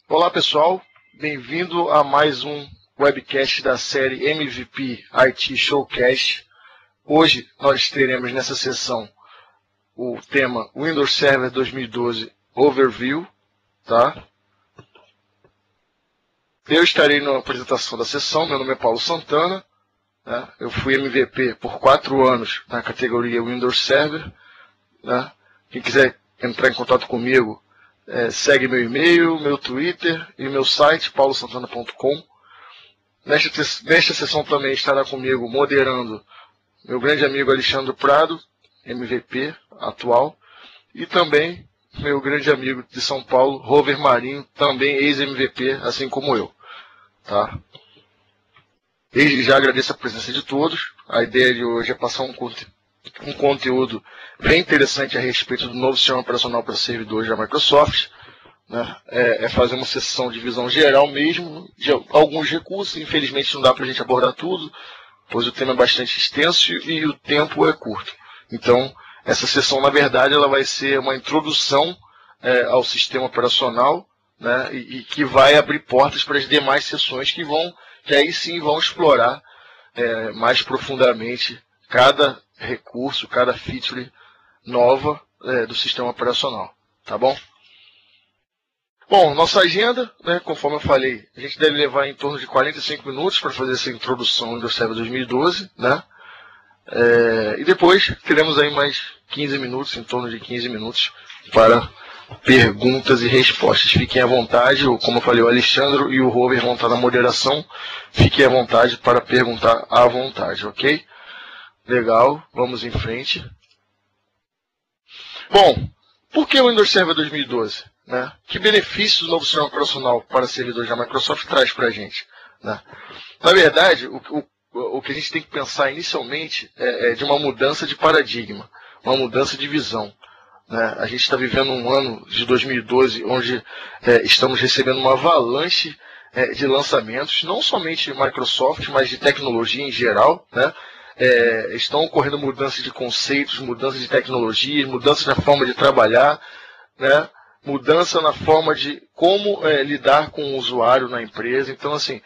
Olá pessoal, bem-vindo a mais um webcast da série MVP IT Showcast. Hoje nós teremos nessa sessão o tema Windows Server 2012 Overview, tá? Eu estarei na apresentação da sessão, meu nome é Paulo Santana, né? Eu fui MVP por 4 anos na categoria Windows Server, né? Quem quiser entrar em contato comigo, segue meu e-mail, meu Twitter e meu site, paulosantana.com. Nesta sessão também estará comigo moderando meu grande amigo Alexandre Prado, MVP atual, e também meu grande amigo de São Paulo, Rover Marinho, também ex-MVP, assim como eu. Tá? E já agradeço a presença de todos. A ideia de hoje é passar um conteúdo bem interessante a respeito do novo sistema operacional para servidores da Microsoft, né? É fazer uma sessão de visão geral mesmo, de alguns recursos. Infelizmente não dá para a gente abordar tudo, pois o tema é bastante extenso e o tempo é curto. Então, essa sessão, na verdade, ela vai ser uma introdução ao sistema operacional, né? E que vai abrir portas para as demais sessões que aí sim vão explorar mais profundamente cada recurso, cada feature nova do sistema operacional, tá bom? Bom, nossa agenda, né, conforme eu falei, a gente deve levar em torno de 45 minutos para fazer essa introdução ao Windows Server 2012, né? E depois teremos aí mais 15 minutos, em torno de 15 minutos, para perguntas e respostas. Fiquem à vontade, como eu falei, o Alexandre e o Rover vão estar na moderação, fiquem à vontade para perguntar à vontade, ok? Legal, vamos em frente. Bom, por que o Windows Server 2012? Né? Que benefícios o novo sistema operacional para servidores da Microsoft traz para a gente? Né? Na verdade, o que a gente tem que pensar inicialmente é de uma mudança de paradigma, uma mudança de visão. Né? A gente está vivendo um ano de 2012 onde estamos recebendo uma avalanche de lançamentos, não somente de Microsoft, mas de tecnologia em geral, né? Estão ocorrendo mudanças de conceitos, mudanças de tecnologia, mudanças na forma de trabalhar, né? Mudança na forma de como lidar com o usuário na empresa. Então, assim,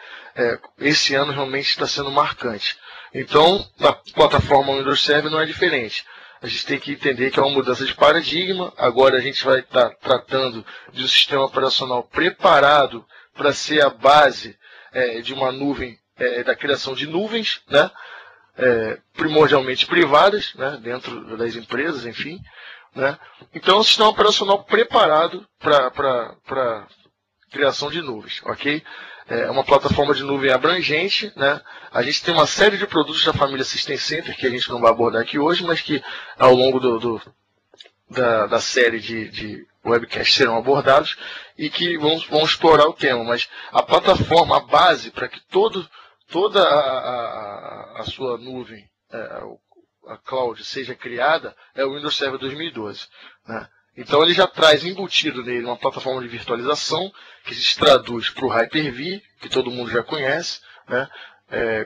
esse ano realmente está sendo marcante. Então, na plataforma Windows Server não é diferente. A gente tem que entender que é uma mudança de paradigma. Agora a gente vai estar tratando de um sistema operacional preparado para ser a base de uma nuvem, da criação de nuvens, né? Primordialmente privadas, né? Dentro das empresas, enfim. Né? Então, é um sistema operacional preparado para criação de nuvens, ok? É uma plataforma de nuvem abrangente, né? A gente tem uma série de produtos da família System Center, que a gente não vai abordar aqui hoje, mas que ao longo da série de webcasts serão abordados e que vão explorar o tema. Mas a plataforma, a base para que toda a sua nuvem, a cloud seja criada, é o Windows Server 2012. Né? Então ele já traz embutido nele uma plataforma de virtualização que se traduz para o Hyper-V, que todo mundo já conhece, né?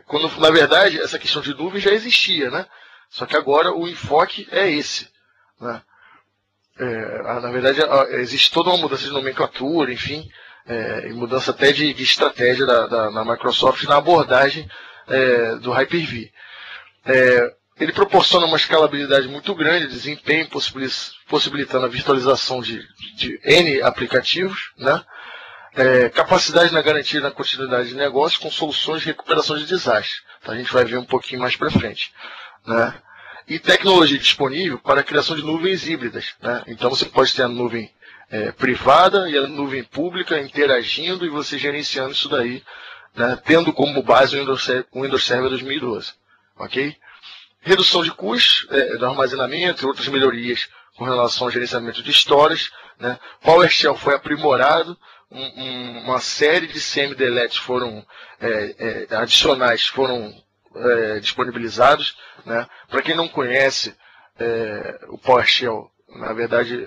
Quando na verdade essa questão de nuvem já existia, né? Só que agora o enfoque é esse. Né? Na verdade existe toda uma mudança de nomenclatura, enfim, e mudança até de estratégia da Microsoft na abordagem do Hyper-V. Ele proporciona uma escalabilidade muito grande, desempenho, possibilitando a virtualização de N aplicativos, né? Capacidade na garantia da continuidade de negócio com soluções de recuperação de desastre. Então, a gente vai ver um pouquinho mais para frente. Né? E tecnologia disponível para a criação de nuvens híbridas. Né? Então você pode ter a nuvem privada e a nuvem pública interagindo e você gerenciando isso daí, né? Tendo como base o Windows Server 2012. Ok? Redução de custos do armazenamento e outras melhorias com relação ao gerenciamento de histórias. Né? PowerShell foi aprimorado, uma série de CMDLETs adicionais foram disponibilizados. Né? Para quem não conhece o PowerShell, na verdade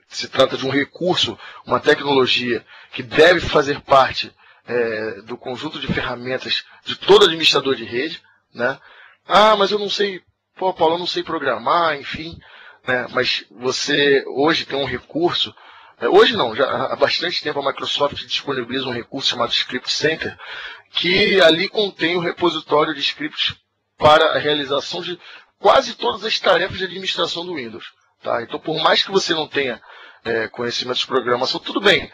se trata de um recurso, uma tecnologia que deve fazer parte do conjunto de ferramentas de todo administrador de rede. Né? Ah, mas eu não sei, Paulo, eu não sei programar, enfim. Né? Mas você hoje tem um recurso Hoje não, já há bastante tempo a Microsoft disponibiliza um recurso chamado Script Center, que ali contém o repositório de scripts para a realização de quase todas as tarefas de administração do Windows. Tá? Então, por mais que você não tenha conhecimento de programação, tudo bem.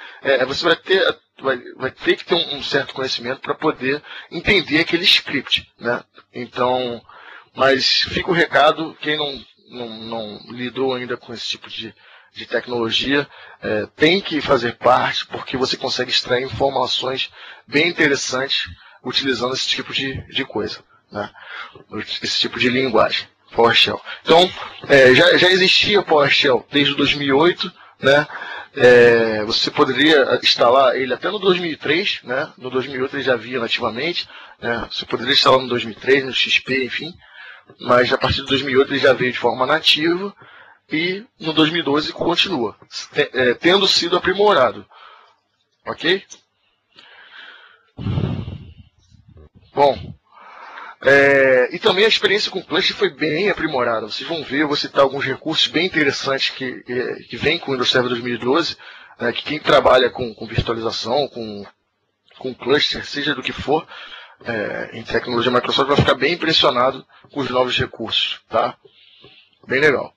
Você vai ter que ter um certo conhecimento para poder entender aquele script. Né? Então, mas fica o recado, quem não lidou ainda com esse tipo de tecnologia, tem que fazer parte, porque você consegue extrair informações bem interessantes utilizando esse tipo de coisa, né? Esse tipo de linguagem, PowerShell. Então, já existia PowerShell desde 2008, né? Você poderia instalar ele até no 2003, né? No 2008 ele já havia nativamente, né? Você poderia instalar no 2003, no XP, enfim, mas a partir de 2008 ele já veio de forma nativa. E no 2012 continua, tendo sido aprimorado. Ok? Bom, e também a experiência com o Cluster foi bem aprimorada. Vocês vão ver, eu vou citar alguns recursos bem interessantes que vêm com o Windows Server 2012, que quem trabalha com virtualização, com Cluster, seja do que for, em tecnologia Microsoft, vai ficar bem impressionado com os novos recursos. Tá? Bem legal.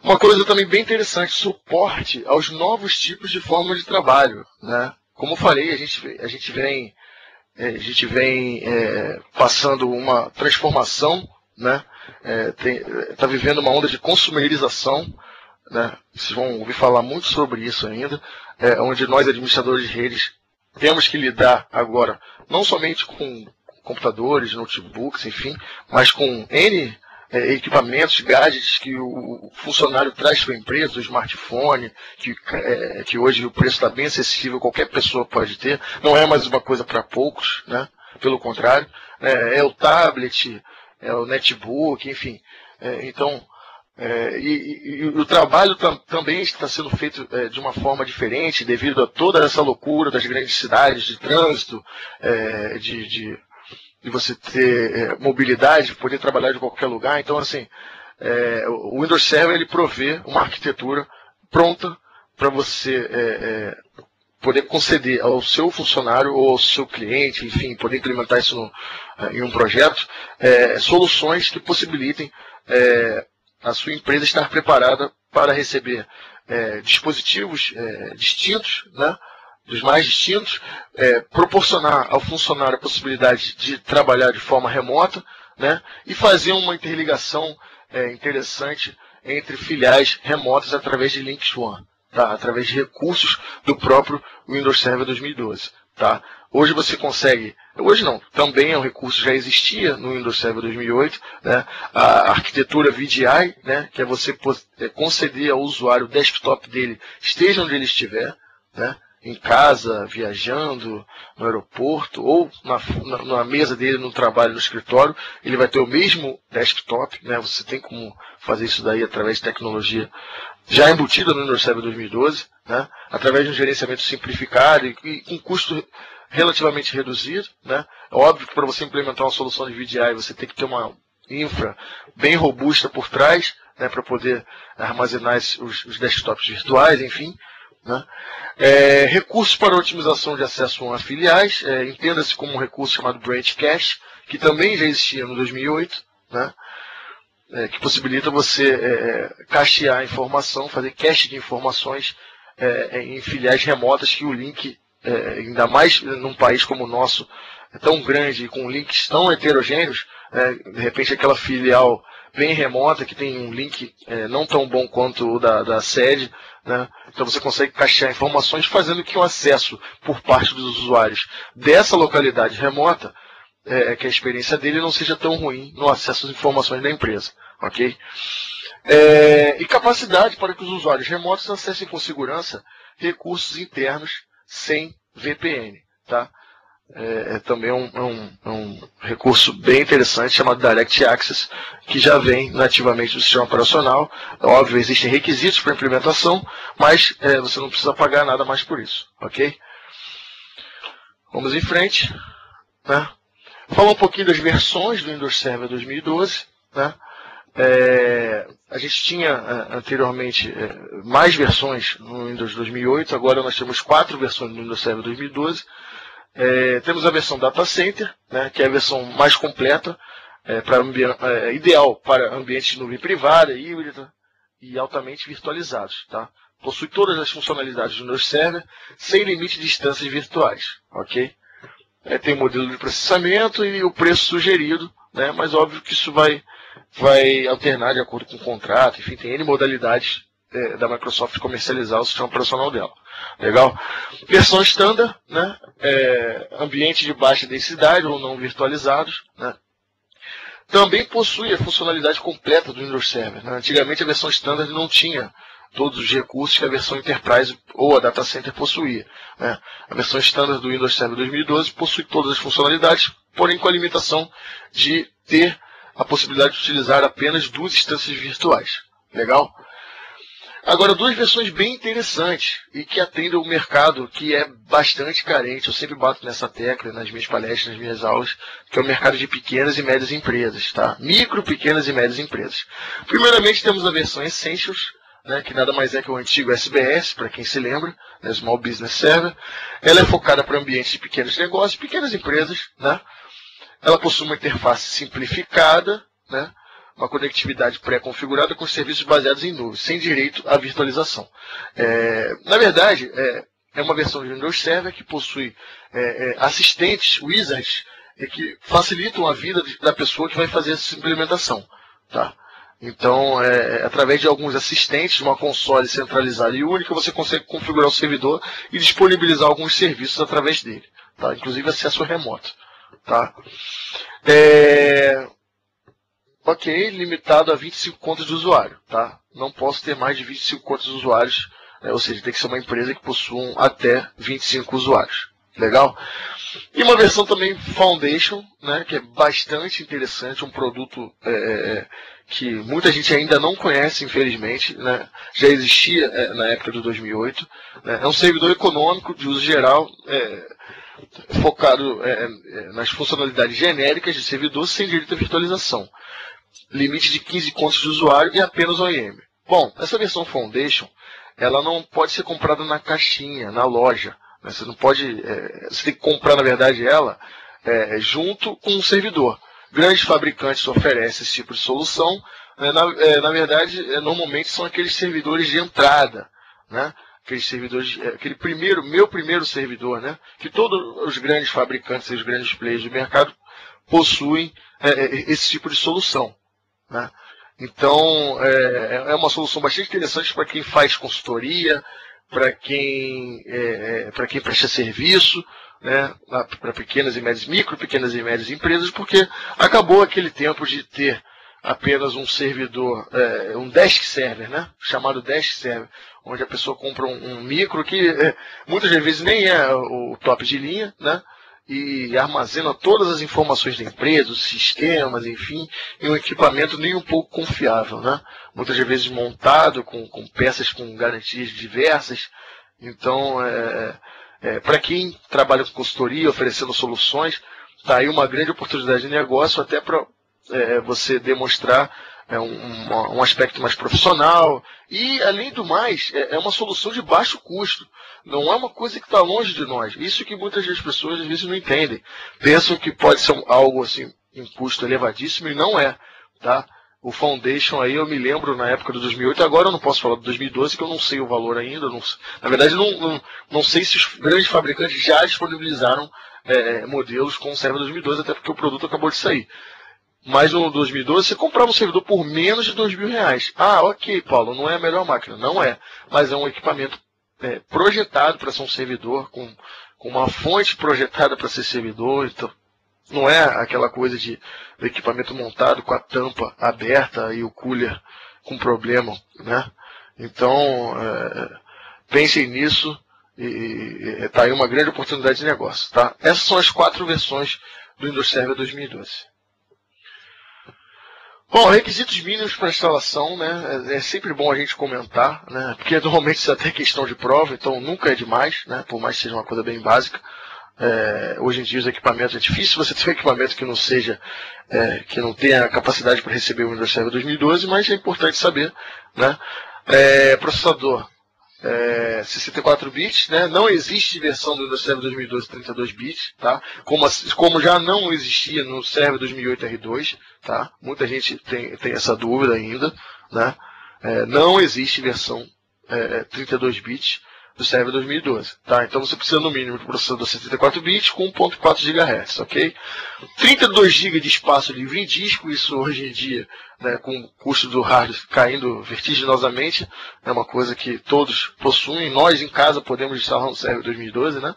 Uma coisa também bem interessante, suporte aos novos tipos de forma de trabalho. Né? Como eu falei, a gente vem passando uma transformação, né? Está vivendo uma onda de consumerização, né? Vocês vão ouvir falar muito sobre isso ainda, onde nós, administradores de redes, temos que lidar agora não somente com computadores, notebooks, enfim, mas com N equipamentos, gadgets que o funcionário traz para a empresa, o smartphone, que hoje o preço está bem acessível, qualquer pessoa pode ter, não é mais uma coisa para poucos, né? Pelo contrário, é o tablet, é o netbook, enfim. Então, o trabalho também está sendo feito de uma forma diferente, devido a toda essa loucura das grandes cidades, de trânsito, de você ter mobilidade, poder trabalhar de qualquer lugar. Então, assim, o Windows Server ele provê uma arquitetura pronta para você poder conceder ao seu funcionário ou ao seu cliente, enfim, poder implementar isso em um projeto, soluções que possibilitem a sua empresa estar preparada para receber dispositivos distintos, né? Dos mais distintos, proporcionar ao funcionário a possibilidade de trabalhar de forma remota, né, e fazer uma interligação interessante entre filiais remotas através de links one, tá, através de recursos do próprio Windows Server 2012. Tá. Hoje você consegue, hoje não, também é um recurso, já existia no Windows Server 2008, né, a arquitetura VDI, né, que é você conceder ao usuário o desktop dele, esteja onde ele estiver, né, em casa, viajando, no aeroporto, ou na mesa dele, no trabalho, no escritório, ele vai ter o mesmo desktop, né? Você tem como fazer isso daí através de tecnologia já embutida no Windows Server 2012, né? Através de um gerenciamento simplificado e com custo relativamente reduzido, né? É óbvio que para você implementar uma solução de VDI, você tem que ter uma infra bem robusta por trás, né? Para poder armazenar os desktops virtuais, enfim. Né? Recursos para otimização de acesso a filiais, entenda-se como um recurso chamado Branch Cache, que também já existia no 2008, né? Que possibilita você cachear informação, fazer cache de informações em filiais remotas, que o link, ainda mais num país como o nosso, é tão grande e com links tão heterogêneos, de repente aquela filial bem remota, que tem um link não tão bom quanto o da sede, né? Então você consegue cachear informações, fazendo que o acesso por parte dos usuários dessa localidade remota, que a experiência dele não seja tão ruim no acesso às informações da empresa. Okay? E capacidade para que os usuários remotos acessem com segurança recursos internos sem VPN. Tá? Também um recurso bem interessante chamado Direct Access, que já vem nativamente do sistema operacional. Óbvio, existem requisitos para implementação, mas você não precisa pagar nada mais por isso. Ok? Vamos em frente. Né? Falar um pouquinho das versões do Windows Server 2012. Né? A gente tinha anteriormente mais versões no Windows 2008, agora nós temos 4 versões no Windows Server 2012. Temos a versão Data Center, né, que é a versão mais completa, ideal para ambientes de nuvem privada, híbrida e altamente virtualizados. Tá? Possui todas as funcionalidades do Windows Server, sem limite de instâncias virtuais. Okay? Tem modelo de processamento e o preço sugerido, né, mas óbvio que isso vai alternar de acordo com o contrato. Enfim, tem N modalidades da Microsoft comercializar o sistema operacional dela. Legal? Versão standard, né, ambiente de baixa densidade ou não virtualizados, né. Também possui a funcionalidade completa do Windows Server. Né? Antigamente a versão standard não tinha todos os recursos que a versão Enterprise ou a Data Center possuía. Né? A versão standard do Windows Server 2012 possui todas as funcionalidades, porém com a limitação de ter a possibilidade de utilizar apenas 2 instâncias virtuais. Legal? Agora, 2 versões bem interessantes e que atendem o mercado que é bastante carente. Eu sempre bato nessa tecla nas minhas palestras, nas minhas aulas, que é o mercado de pequenas e médias empresas. Tá? Micro, pequenas e médias empresas. Primeiramente, temos a versão Essentials, né, que nada mais é que o antigo SBS, para quem se lembra, né, Small Business Server. Ela é focada para ambientes de pequenos negócios, pequenas empresas. Né? Ela possui uma interface simplificada, né? Uma conectividade pré-configurada com serviços baseados em nuvem, sem direito à virtualização. Na verdade, é uma versão de Windows Server que possui assistentes, wizards, que facilitam a vida da pessoa que vai fazer essa implementação. Tá? Então, através de alguns assistentes, uma console centralizada e única, você consegue configurar o servidor e disponibilizar alguns serviços através dele. Tá? Inclusive acesso remoto. Tá? Ok, limitado a 25 contas de usuário. Tá? Não posso ter mais de 25 contas de usuários, ou seja, tem que ser uma empresa que possua até 25 usuários. Legal? E uma versão também Foundation, né, que é bastante interessante, um produto que muita gente ainda não conhece, infelizmente. Né? Já existia na época do 2008. Né? É um servidor econômico de uso geral, focado nas funcionalidades genéricas de servidor sem direito à virtualização. Limite de 15 contas de usuário e apenas OEM. Bom, essa versão Foundation, ela não pode ser comprada na caixinha, na loja. Né? Você não pode, você tem que comprar, na verdade, ela junto com o servidor. Grandes fabricantes oferecem esse tipo de solução. Na verdade, normalmente são aqueles servidores de entrada, né? Aqueles servidores, meu primeiro servidor, né? Que todos os grandes fabricantes e os grandes players do mercado possuem esse tipo de solução. Né? Então, é uma solução bastante interessante para quem faz consultoria, para quem presta serviço, né? Para pequenas e médias, pequenas e médias empresas, porque acabou aquele tempo de ter apenas um servidor, um desk server, né? Chamado desk server, onde a pessoa compra um micro que muitas vezes nem é o top de linha, né? E armazena todas as informações da empresa, os sistemas, enfim, em um equipamento nem um pouco confiável, né? Muitas vezes montado com peças com garantias diversas. Então, para quem trabalha com consultoria, oferecendo soluções, está aí uma grande oportunidade de negócio, até para você demonstrar um aspecto mais profissional e, além do mais, é uma solução de baixo custo. Não é uma coisa que está longe de nós. Isso que muitas das pessoas às vezes não entendem. Pensam que pode ser algo assim, um custo elevadíssimo, e não é. Tá? O Foundation aí, eu me lembro na época de 2008, agora eu não posso falar de 2012, que eu não sei o valor ainda. Na verdade, não sei se os grandes fabricantes já disponibilizaram modelos com o server 2012, até porque o produto acabou de sair. Mas no 2012 você comprava um servidor por menos de R$2.000. Ah, ok, Paulo, não é a melhor máquina. Não é, mas é um equipamento projetado para ser um servidor, com uma fonte projetada para ser servidor. Então, não é aquela coisa do equipamento montado com a tampa aberta e o cooler com problema. Né? Então, pensem nisso e está aí uma grande oportunidade de negócio. Tá? Essas são as 4 versões do Windows Server 2012. Bom, requisitos mínimos para instalação, né? É sempre bom a gente comentar, né? Porque normalmente isso é até questão de prova, então nunca é demais, né? Por mais que seja uma coisa bem básica. Hoje em dia os equipamentos, é difícil você ter um equipamento que não seja, que não tenha capacidade para receber o Windows Server 2012, mas é importante saber, né? Processador 64 bits, né? Não existe versão do Windows Server 2012 32 bits, tá? Como já não existia no Server 2008 R2, tá? Muita gente tem essa dúvida ainda, né? Não existe versão 32 bits do Server 2012, tá? Então você precisa no mínimo de processador 64 bits com 1.4 GHz, ok? 32 GB de espaço livre em disco, isso hoje em dia, né, com o custo do hardware caindo vertiginosamente, é uma coisa que todos possuem, nós em casa podemos instalar um Server 2012, né?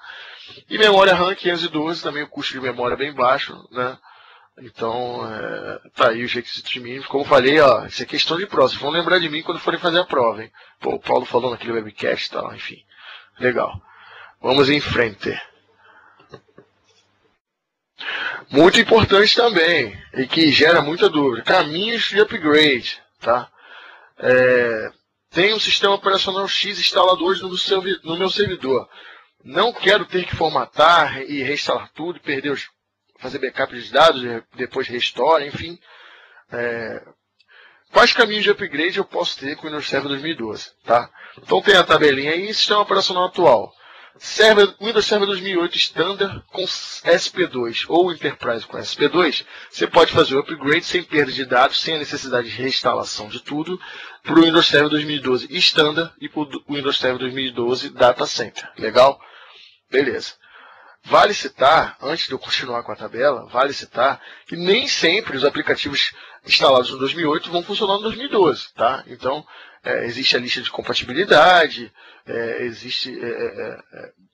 E memória RAM 512, também o custo de memória é bem baixo, né? Então, tá aí os requisitos mínimos. Como eu falei, ó, isso é questão de prova. Vocês vão lembrar de mim quando forem fazer a prova, hein? Pô, o Paulo falou naquele webcast e tal, enfim. Legal. Vamos em frente. Muito importante também, e que gera muita dúvida, caminhos de upgrade, tá? Tem um sistema operacional X instalado hoje no meu servidor. Não quero ter que formatar e reinstalar tudo, fazer backup de dados, depois restore, enfim. Quais caminhos de upgrade eu posso ter com o Windows Server 2012? Tá? Então tem a tabelinha aí, sistema operacional atual. Windows Server 2008 Standard com SP2 ou Enterprise com SP2, você pode fazer o upgrade sem perda de dados, sem a necessidade de reinstalação de tudo, para o Windows Server 2012 Standard e para o Windows Server 2012 Data Center. Legal? Beleza. Vale citar, antes de eu continuar com a tabela, vale citar que nem sempre os aplicativos instalados no 2008 vão funcionar no 2012, tá? Então, existe a lista de compatibilidade,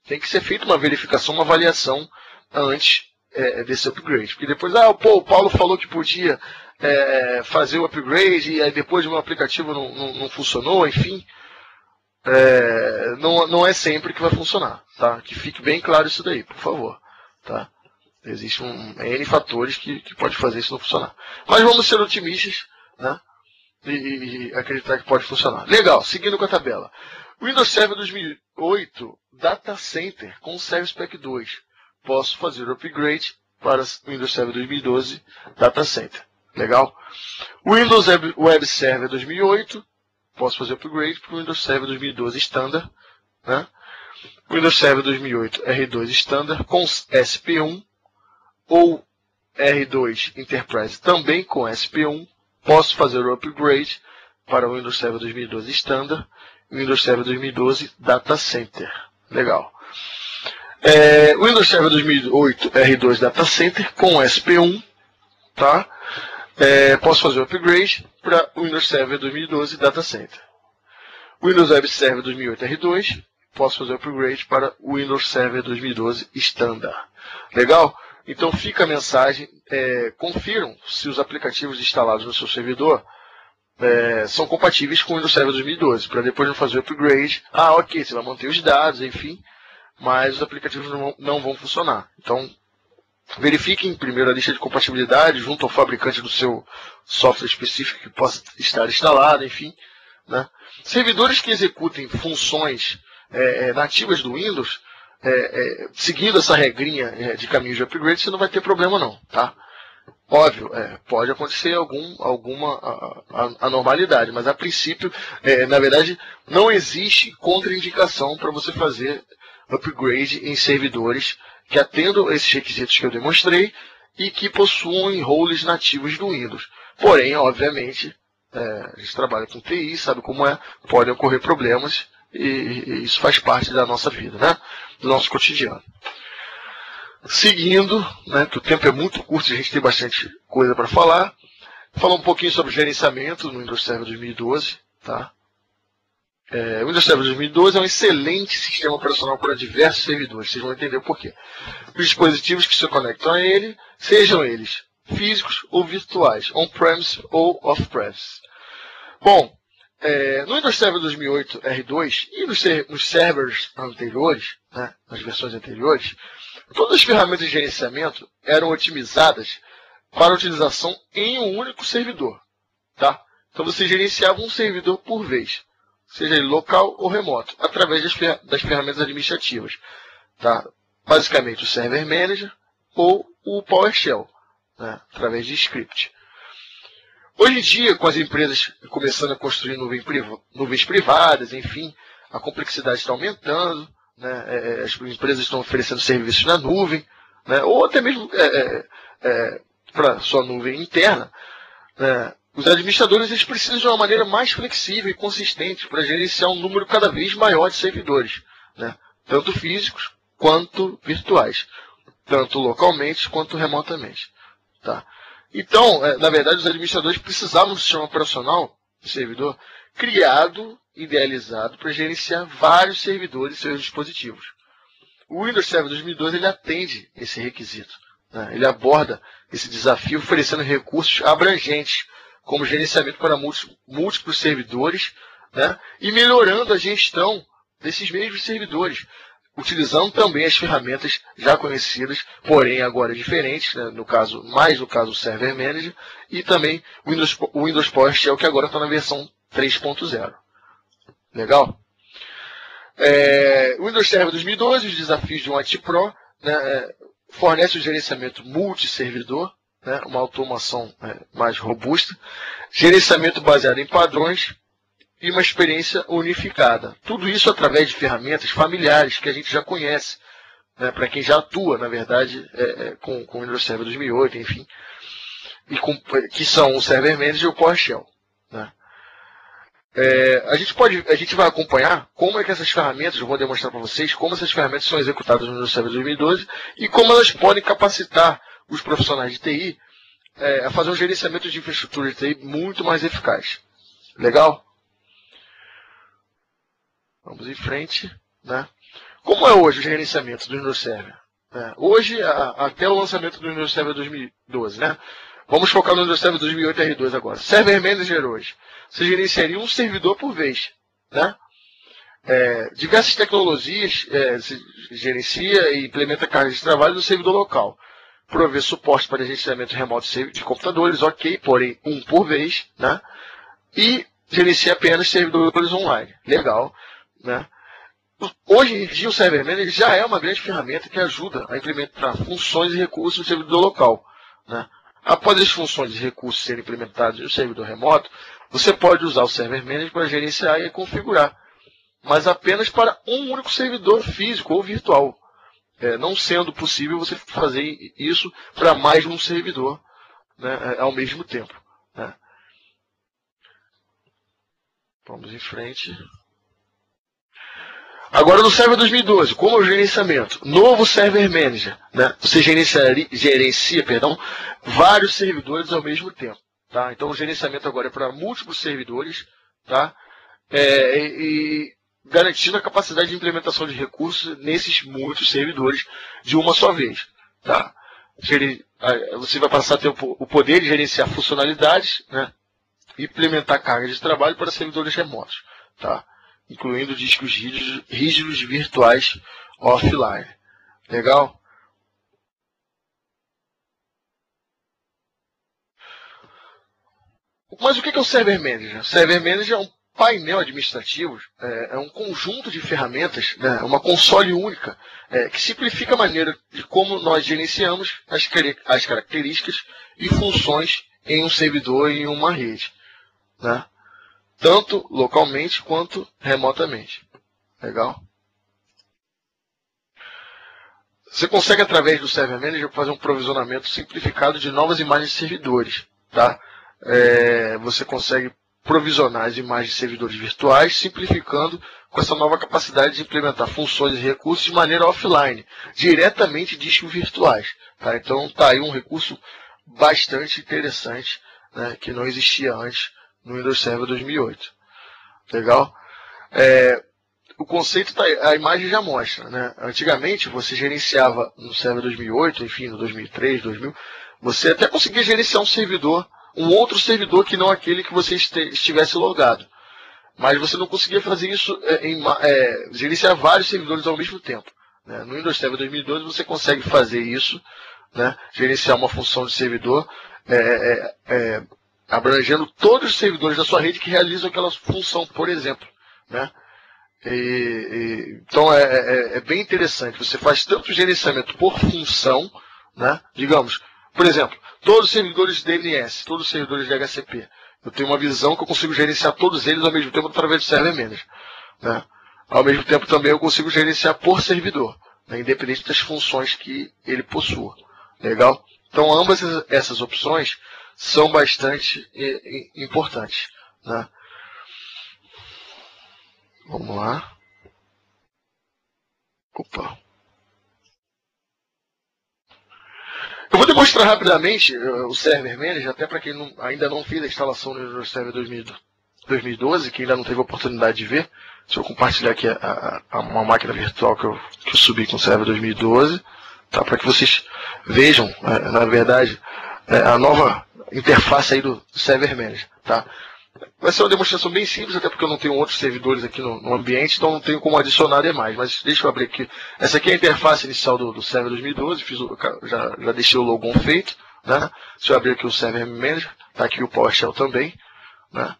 tem que ser feita uma verificação, uma avaliação antes desse upgrade. Porque depois, o Paulo falou que podia fazer o upgrade e aí depois o aplicativo não funcionou, enfim. Não é sempre que vai funcionar, tá? Que fique bem claro isso daí, por favor, tá? Existem N fatores que pode fazer isso não funcionar. Mas vamos ser otimistas, né? E acreditar que pode funcionar. Legal, seguindo com a tabela. Windows Server 2008 Data Center com Service Pack 2. Posso fazer o upgrade para Windows Server 2012 Data Center. Legal? Windows Web Server 2008. Posso fazer upgrade para o Windows Server 2012 Standard, né? Windows Server 2008 R2 Standard com SP1 ou R2 Enterprise também com SP1. Posso fazer o upgrade para o Windows Server 2012 Standard e Windows Server 2012 Data Center. Legal. Windows Server 2008 R2 Data Center com SP1, tá? Posso fazer o upgrade para o Windows Server 2012 Data Center. Windows Web Server 2008 R2, posso fazer o upgrade para o Windows Server 2012 Standard. Legal? Então fica a mensagem, confiram se os aplicativos instalados no seu servidor são compatíveis com o Windows Server 2012, para depois não fazer o upgrade. Ok, você vai manter os dados, enfim, mas os aplicativos não vão funcionar. Então, verifiquem primeiro a lista de compatibilidade junto ao fabricante do seu software específico que possa estar instalado, enfim, né? Servidores que executem funções nativas do Windows, seguindo essa regrinha de caminho de upgrade, você não vai ter problema não, tá? Óbvio, pode acontecer alguma anormalidade, mas a princípio, na verdade, não existe contraindicação para você fazer upgrade em servidores que atendam esses requisitos que eu demonstrei e que possuam roles nativos do Windows. Porém, obviamente, a gente trabalha com TI, sabe como podem ocorrer problemas e isso faz parte da nossa vida, né? Do nosso cotidiano. Seguindo, né, que o tempo é muito curto, a gente tem bastante coisa para falar. Falar um pouquinho sobre gerenciamento no Windows Server 2012, tá? O Windows Server 2012 é um excelente sistema operacional para diversos servidores, vocês vão entender o porquê. Os dispositivos que se conectam a ele, sejam eles físicos ou virtuais, on-premise ou off-premise. Bom, no Windows Server 2008 R2 e nos servers anteriores, né, nas versões anteriores, todas as ferramentas de gerenciamento eram otimizadas para utilização em um único servidor, tá? Então você gerenciava um servidor por vez, seja ele local ou remoto, através das ferramentas administrativas, tá? basicamente o Server Manager ou o PowerShell, né, através de script. Hoje em dia, com as empresas começando a construir nuvens privadas, enfim, a complexidade está aumentando, né, as empresas estão oferecendo serviços na nuvem, né, ou até mesmo para sua nuvem interna. Os administradores eles precisam de uma maneira mais flexível e consistente para gerenciar um número cada vez maior de servidores, né, tanto físicos quanto virtuais, tanto localmente quanto remotamente. Tá? Então, na verdade, os administradores precisavam de um sistema operacional do servidor criado, idealizado para gerenciar vários servidores e seus dispositivos. O Windows Server 2012 ele atende esse requisito, né? Ele aborda esse desafio oferecendo recursos abrangentes, como gerenciamento para múltiplos servidores, né? E melhorando a gestão desses mesmos servidores, utilizando também as ferramentas já conhecidas, porém agora diferentes, né? mais no caso o Server Manager, e também o Windows PowerShell, que agora está na versão 3.0. Legal? O Windows Server 2012, os desafios de um IT Pro, né, fornece o gerenciamento multisservidor, né, uma automação mais robusta, gerenciamento baseado em padrões, e uma experiência unificada. Tudo isso através de ferramentas familiares que a gente já conhece, né, para quem já atua, na verdade, com o Windows Server 2008, enfim, que são o Server Manager e o PowerShell. Né. A gente vai acompanhar como é que essas ferramentas, eu vou demonstrar para vocês, como essas ferramentas são executadas no Windows Server 2012 e como elas podem capacitar os profissionais de TI a fazer um gerenciamento de infraestrutura de TI muito mais eficaz. Legal? Vamos em frente. Né? Como é hoje o gerenciamento do Windows Server? Hoje, até o lançamento do Windows Server 2012. Né? Vamos focar no Windows Server 2008 R2 agora. Server Manager hoje. Você gerenciaria um servidor por vez. Né? Diversas tecnologias se gerencia e implementa cargas de trabalho no servidor local. Prover suporte para gerenciamento remoto de computadores, ok, porém um por vez. Né? E gerencia apenas servidores online. Legal. Né? Hoje em dia o Server Manager já é uma grande ferramenta que ajuda a implementar funções e recursos no servidor local. Né? Após as funções e recursos serem implementados no servidor remoto, você pode usar o Server Manager para gerenciar e configurar, mas apenas para um único servidor físico ou virtual, não sendo possível você fazer isso para mais de um servidor, né, ao mesmo tempo. Né? Vamos em frente. Agora no Server 2012, como é o gerenciamento? Novo Server Manager. Né? Você gerencia vários servidores ao mesmo tempo. Tá? Então o gerenciamento agora é para múltiplos servidores, tá? E garantindo a capacidade de implementação de recursos nesses muitos servidores de uma só vez. Tá? Você vai passar a ter o poder de gerenciar funcionalidades, né? E implementar cargas de trabalho para servidores remotos. Tá? Incluindo discos rígidos virtuais offline. Legal? Mas o que é o Server Manager? O Server Manager é um painel administrativo, é um conjunto de ferramentas, né, uma console única, que simplifica a maneira de como nós gerenciamos as características e funções em um servidor e em uma rede. Né? Tanto localmente quanto remotamente. Legal? Você consegue, através do Server Manager, fazer um provisionamento simplificado de novas imagens de servidores. Tá? Você consegue provisionar as imagens de servidores virtuais, simplificando com essa nova capacidade de implementar funções e recursos de maneira offline, diretamente de discos virtuais. Tá? Então, está aí um recurso bastante interessante, né, que não existia antes no Windows Server 2008. Legal? O conceito, a imagem já mostra. Né? Antigamente, você gerenciava no Server 2008, enfim, no 2003, 2000, você até conseguia gerenciar um outro servidor que não aquele que você estivesse logado. Mas você não conseguia fazer isso, gerenciar vários servidores ao mesmo tempo. Né? No Windows Server 2012 você consegue fazer isso, né? Gerenciar uma função de servidor, abrangendo todos os servidores da sua rede que realizam aquela função, por exemplo. Né? Então é bem interessante. Você faz tanto gerenciamento por função, né? Digamos, por exemplo, todos os servidores de DNS, todos os servidores de HCP. Eu tenho uma visão que eu consigo gerenciar todos eles ao mesmo tempo através do Server Manager, né? Ao mesmo tempo também eu consigo gerenciar por servidor, né? Independente das funções que ele possua. Legal? Então ambas essas opções são bastante importantes, né? Vamos lá. Opa. Eu vou demonstrar rapidamente o Server Manager, até para quem ainda não fez a instalação do Windows Server 2012, que ainda não teve a oportunidade de ver. Deixa eu compartilhar aqui uma máquina virtual que eu subi com o Server 2012, tá? Para que vocês vejam, na verdade, a nova interface aí do Server Manager. Tá? Vai ser uma demonstração bem simples, até porque eu não tenho outros servidores aqui no ambiente, então não tenho como adicionar demais. Mas deixa eu abrir aqui. Essa aqui é a interface inicial do Server 2012, já deixei o logon feito. Né? Deixa eu abrir aqui o Server Manager, está aqui o PowerShell também. Né?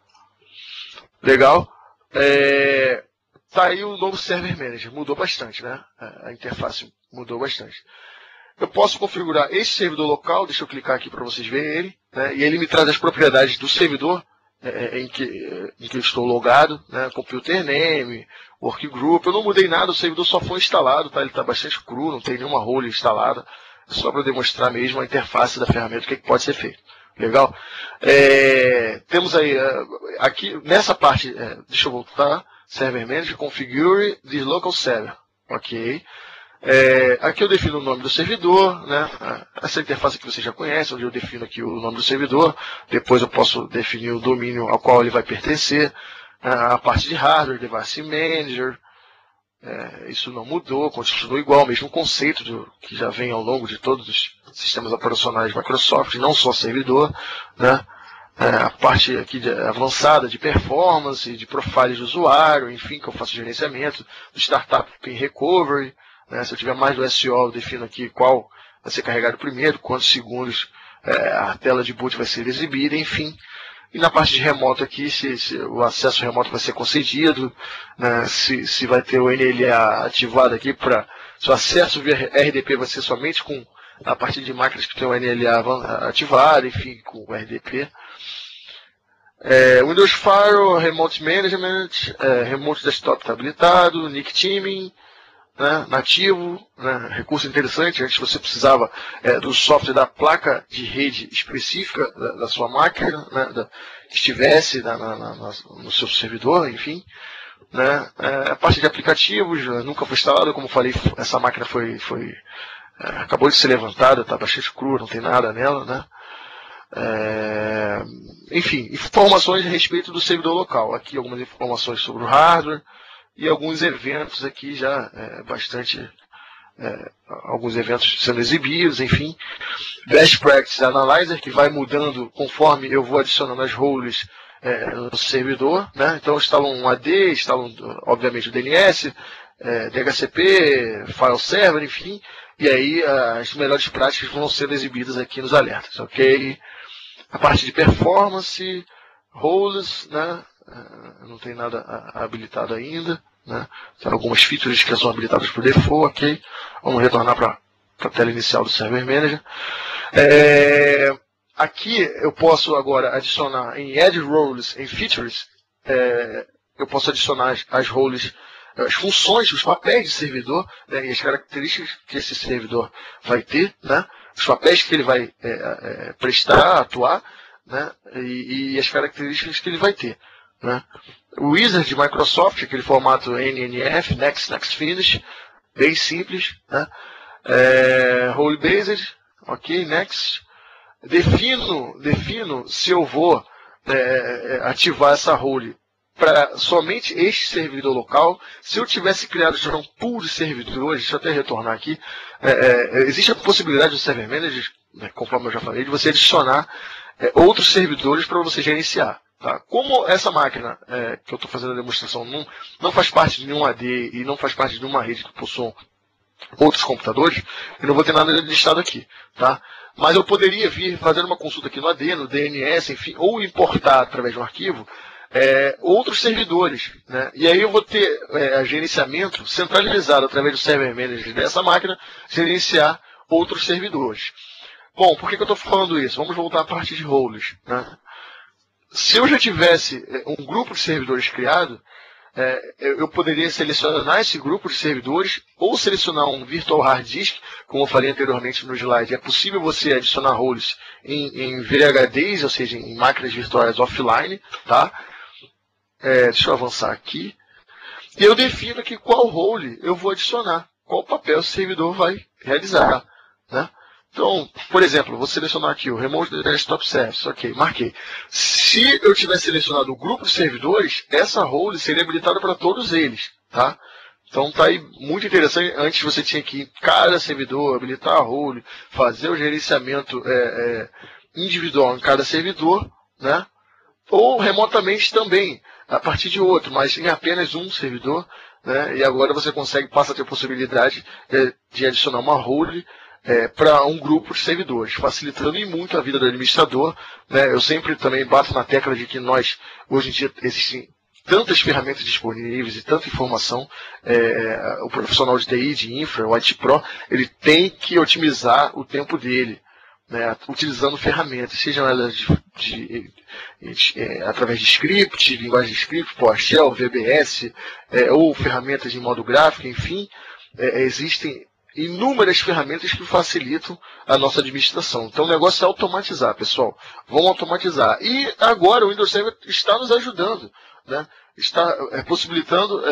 Legal. Tá aí o novo Server Manager, mudou bastante, né? A interface mudou bastante. Eu posso configurar esse servidor local, deixa eu clicar aqui para vocês verem ele, né? E ele me traz as propriedades do servidor em que eu estou logado, né? Computer name, workgroup. Eu não mudei nada, o servidor só foi instalado, tá? Ele está bastante cru, não tem nenhuma role instalada. É só para demonstrar mesmo a interface da ferramenta, o que pode ser feito. Legal? Temos aí, aqui nessa parte, deixa eu voltar, Server Manager, Configure the Local Server. Ok. Aqui eu defino o nome do servidor, né? Essa interface que você já conhece, onde eu defino aqui o nome do servidor. Depois eu posso definir o domínio ao qual ele vai pertencer. A parte de hardware, Device Manager. Isso não mudou, continua igual, o mesmo conceito que já vem ao longo de todos os sistemas operacionais de Microsoft, não só servidor, né? A parte aqui avançada de performance, de profile de usuário, enfim, que eu faço gerenciamento, do Startup Pin Recovery, né? Se eu tiver mais do SO, eu defino aqui qual vai ser carregado primeiro, quantos segundos a tela de boot vai ser exibida, enfim. E na parte de remoto aqui, se o acesso remoto vai ser concedido, né? se vai ter o NLA ativado aqui, se o acesso via RDP vai ser somente a partir de máquinas que tem o NLA ativado, enfim, com o RDP. Windows Firewall, Remote Management, Remote Desktop está habilitado, Nick Teaming, né, nativo, né, recurso interessante. Antes você precisava do software da placa de rede específica da sua máquina, né, que estivesse no seu servidor, enfim. Né, a parte de aplicativos nunca foi instalada, como falei, essa máquina acabou de ser levantada, está bastante crua, não tem nada nela. Né. Enfim, informações a respeito do servidor local. Aqui algumas informações sobre o hardware e alguns eventos aqui já alguns eventos sendo exibidos, enfim. Best Practice Analyzer, que vai mudando conforme eu vou adicionando as roles no servidor. Né? Então eu instalo um AD, instalo obviamente o DNS, DHCP, File Server, enfim. E aí as melhores práticas vão sendo exibidas aqui nos alertas. Ok? A parte de performance, roles, né? Não tem nada habilitado ainda. Né? Tem algumas features que são habilitadas por default. Ok? Vamos retornar para a tela inicial do Server Manager. Aqui eu posso agora adicionar em Add Roles em Features, eu posso adicionar as roles, as funções, os papéis de servidor, né, e as características que esse servidor vai ter, né, os papéis que ele vai prestar, atuar, né, e as características que ele vai ter. Né. O Wizard de Microsoft, aquele formato NNF, Next, Next, Finish, bem simples. Né. Role Based, ok, Next. Defino se eu vou ativar essa role para somente este servidor local. Se eu tivesse criado já um pool de servidores, deixa eu até retornar aqui, existe a possibilidade do Server Manager, né, conforme eu já falei, de você adicionar outros servidores para você gerenciar. Tá? Como essa máquina que eu estou fazendo a demonstração não faz parte de nenhum AD e não faz parte de uma rede que possua outros computadores, eu não vou ter nada listado aqui. Tá? Mas eu poderia vir fazendo uma consulta aqui no AD, no DNS, enfim, ou importar através de um arquivo outros servidores, né? E aí eu vou ter gerenciamento centralizado através do Server Manager dessa máquina, gerenciar outros servidores. Bom, por que eu estou falando isso? Vamos voltar à parte de roles, né? Se eu já tivesse um grupo de servidores criado, eu poderia selecionar esse grupo de servidores ou selecionar um Virtual Hard Disk, como eu falei anteriormente no slide. É possível você adicionar roles em VHDs, ou seja, em máquinas virtuais offline, tá? Deixa eu avançar aqui. E eu defino aqui qual role eu vou adicionar, qual papel o servidor vai realizar, né? Então, por exemplo, vou selecionar aqui o Remote Desktop Service. Ok, marquei. Se eu tiver selecionado o grupo de servidores, essa role seria habilitada para todos eles, tá? Então está aí muito interessante. Antes você tinha que ir em cada servidor, habilitar a role, fazer o gerenciamento individual em cada servidor, né? Ou remotamente também, a partir de outro, mas em apenas um servidor, né? E agora você passa a ter a possibilidade de adicionar uma role para um grupo de servidores, facilitando e muito a vida do administrador, né? Eu sempre também bato na tecla de que hoje em dia, existem tantas ferramentas disponíveis e tanta informação, o profissional de TI, de infra, o IT Pro, ele tem que otimizar o tempo dele, né? Utilizando ferramentas, sejam elas através de script, linguagem de script, PowerShell, VBS, ou ferramentas de modo gráfico, enfim, existem inúmeras ferramentas que facilitam a nossa administração. Então o negócio é automatizar, pessoal. Vamos automatizar. E agora o Windows Server está nos ajudando, né? Está possibilitando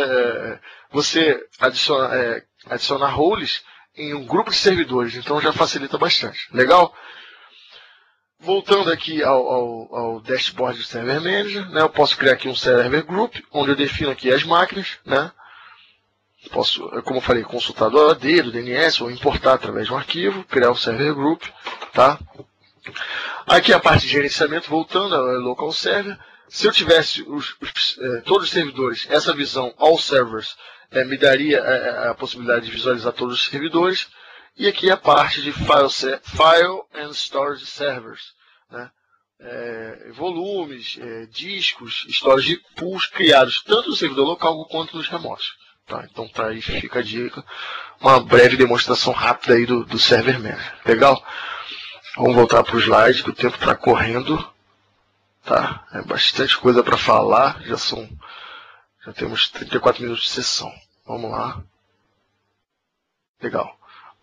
você adicionar roles em um grupo de servidores. Então já facilita bastante. Legal? Voltando aqui ao dashboard do Server Manager, né? Eu posso criar aqui um Server Group, onde eu defino aqui as máquinas, né? Posso, como eu falei, consultar do AD, do DNS, ou importar através de um arquivo, criar um Server Group, tá? Aqui a parte de gerenciamento, voltando ao Local Server. Se eu tivesse todos os servidores, essa visão All Servers me daria a possibilidade de visualizar todos os servidores. E aqui a parte de File and Storage Servers, né? Volumes, discos, storage pools criados tanto no servidor local quanto nos remotos. Tá, então tá aí, fica a dica. Uma breve demonstração rápida aí do Server Manager. Legal? Vamos voltar para o slide, que o tempo está correndo. Tá? É bastante coisa para falar. Já temos 34 minutos de sessão. Vamos lá. Legal.